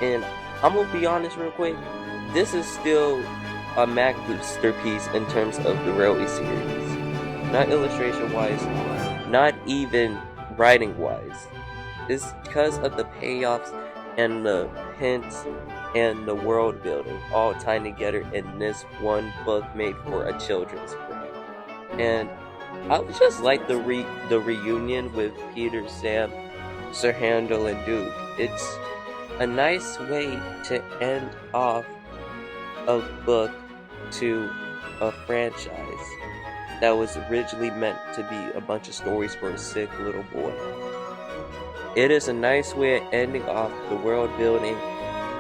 And I'm gonna be honest real quick, this is still a masterpiece in terms of the Railway series. Not illustration-wise, not even writing-wise. It's because of the payoffs and the hints and the world building all tied together in this one book made for a children's book. And I just like the reunion with Peter, Sam, Sir Handel, and Duke. It's a nice way to end off a book to a franchise that was originally meant to be a bunch of stories for a sick little boy. It is a nice way of ending off the world building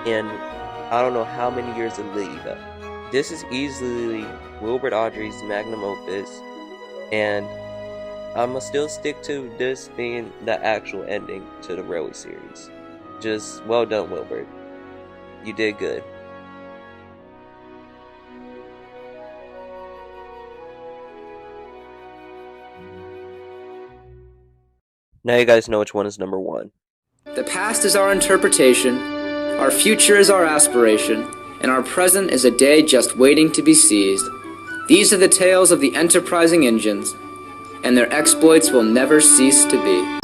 in I don't know how many years of lead up. This is easily Wilbur Awdry's magnum opus, and I'ma still stick to this being the actual ending to the Railway series. Just well done, Wilbert. You did good. Now you guys know which one is number 1. The past is our interpretation, our future is our aspiration, and our present is a day just waiting to be seized. These are the tales of the enterprising engines, and their exploits will never cease to be.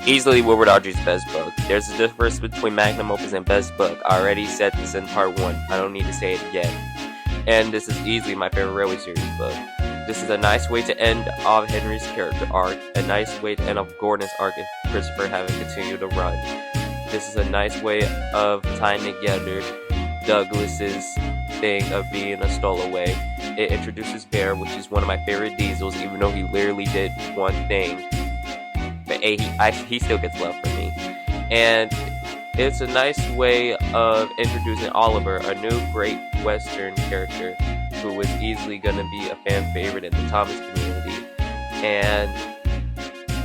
Easily Wilbert Awdry's best book. There's a difference between magnum opus and best book. I already said this in part 1. I don't need to say it again. And this is easily my favorite Railway series book. This is a nice way to end off Henry's character arc, a nice way to end off Gordon's arc if Christopher having continued to run. This is a nice way of tying together Douglas's thing of being a stowaway. It introduces Bear, which is one of my favorite Diesels, even though he literally did one thing. But he still gets love from me. And it's a nice way of introducing Oliver, a new great Western character who was easily going to be a fan favorite in the Thomas community. And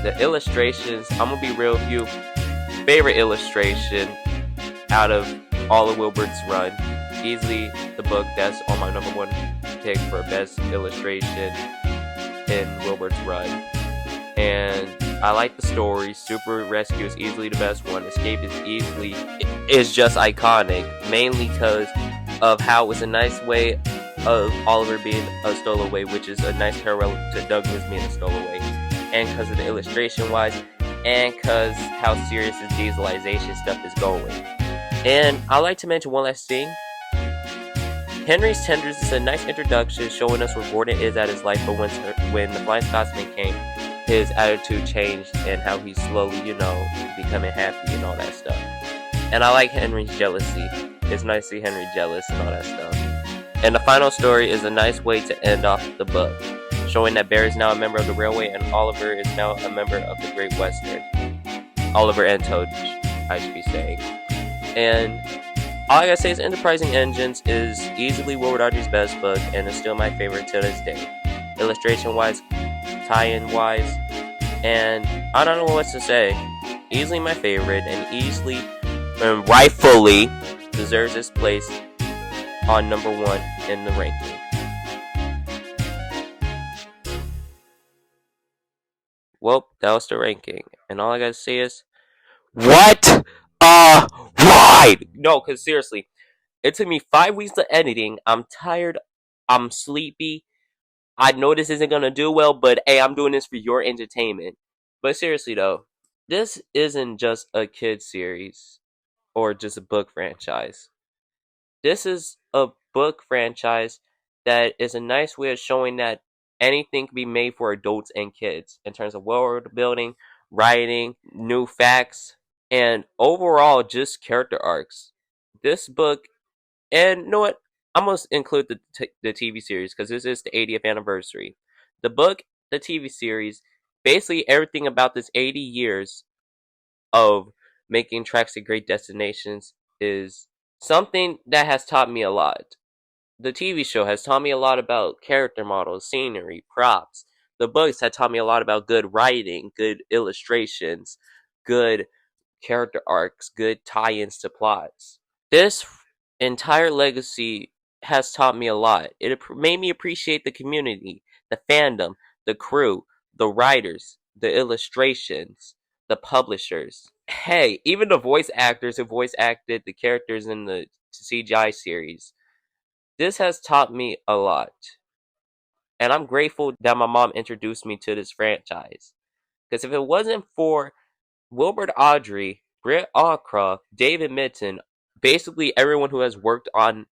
the illustrations, I'm going to be real with you, favorite illustration out of all of Wilbert's run. Easily the book that's on my number 1 pick for best illustration in Wilbert's run. And I like the story. Super Rescue is easily the best one. Escape is just iconic, mainly because of how it was a nice way of Oliver being a stowaway, which is a nice parallel to Douglas being a stowaway, and because of the illustration wise, and because how serious his dieselization stuff is going. And I like to mention one last thing. Henry's Tenders is a nice introduction showing us where Gordon is at his life, but when the Flying Scotsman came, his attitude changed and how he's slowly, becoming happy and all that stuff. And I like Henry's jealousy. It's nice to see Henry jealous and all that stuff. And the final story is a nice way to end off the book, showing that Bear is now a member of the Railway and Oliver is now a member of the Great Western. Oliver and Toad, I should be saying. And all I gotta say is Enterprising Engines is easily Wilbert Awdry's best book and is still my favorite to this day. Illustration-wise, tie-in wise, and I don't know what to say. Easily my favorite, and easily and rightfully deserves its place on number 1 in the ranking. Well, that was the ranking, and all I gotta say is, what a ride! No, because seriously, it took me 5 weeks of editing. I'm tired. I'm sleepy. I know this isn't gonna do well, but hey, I'm doing this for your entertainment. But seriously though, this isn't just a kid series or just a book franchise. This is a book franchise that is a nice way of showing that anything can be made for adults and kids in terms of world building, writing, new facts, and overall just character arcs. This book, and you know what? I'm going to include the TV series because this is the 80th anniversary. The book, the TV series, basically everything about this 80 years of making tracks to great destinations is something that has taught me a lot. The TV show has taught me a lot about character models, scenery, props. The books have taught me a lot about good writing, good illustrations, good character arcs, good tie-ins to plots. This entire legacy has taught me a lot. It made me appreciate the community, the fandom, the crew, the writers, the illustrations, the publishers. Hey, even the voice actors who voice acted the characters in the CGI series. This has taught me a lot. And I'm grateful that my mom introduced me to this franchise. Because if it wasn't for Wilbert Awdry, Britt Allcroft, David Mitton, basically everyone who has worked on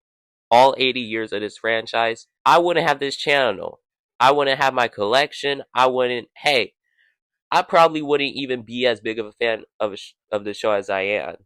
all 80 years of this franchise, I wouldn't have this channel. I wouldn't have my collection. I probably wouldn't even be as big of a fan of the show as I am.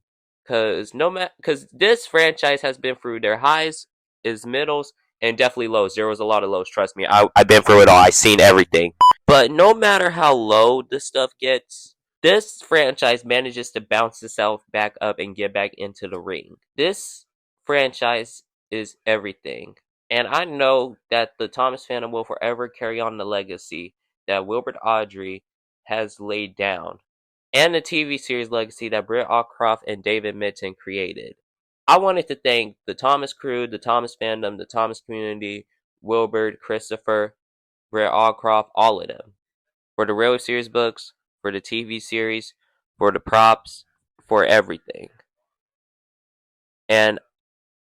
Because this franchise has been through their highs, its middles, and definitely lows. There was a lot of lows, trust me. I've been through it all. I've seen everything. But no matter how low this stuff gets, this franchise manages to bounce itself back up and get back into the ring. This franchise is everything. And I know that the Thomas fandom will forever carry on the legacy that Wilbert Audrey has laid down, and the TV series legacy that Britt Allcroft and David Mitton created. I wanted to thank the Thomas crew, the Thomas fandom, the Thomas community, Wilbert, Christopher, Britt Allcroft, all of them, for the Railway Series books, for the TV series, for the props, for everything. And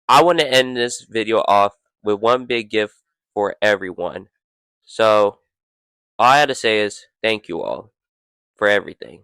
I want to end this video off with one big gift for everyone. So, all I had to say is thank you all for everything.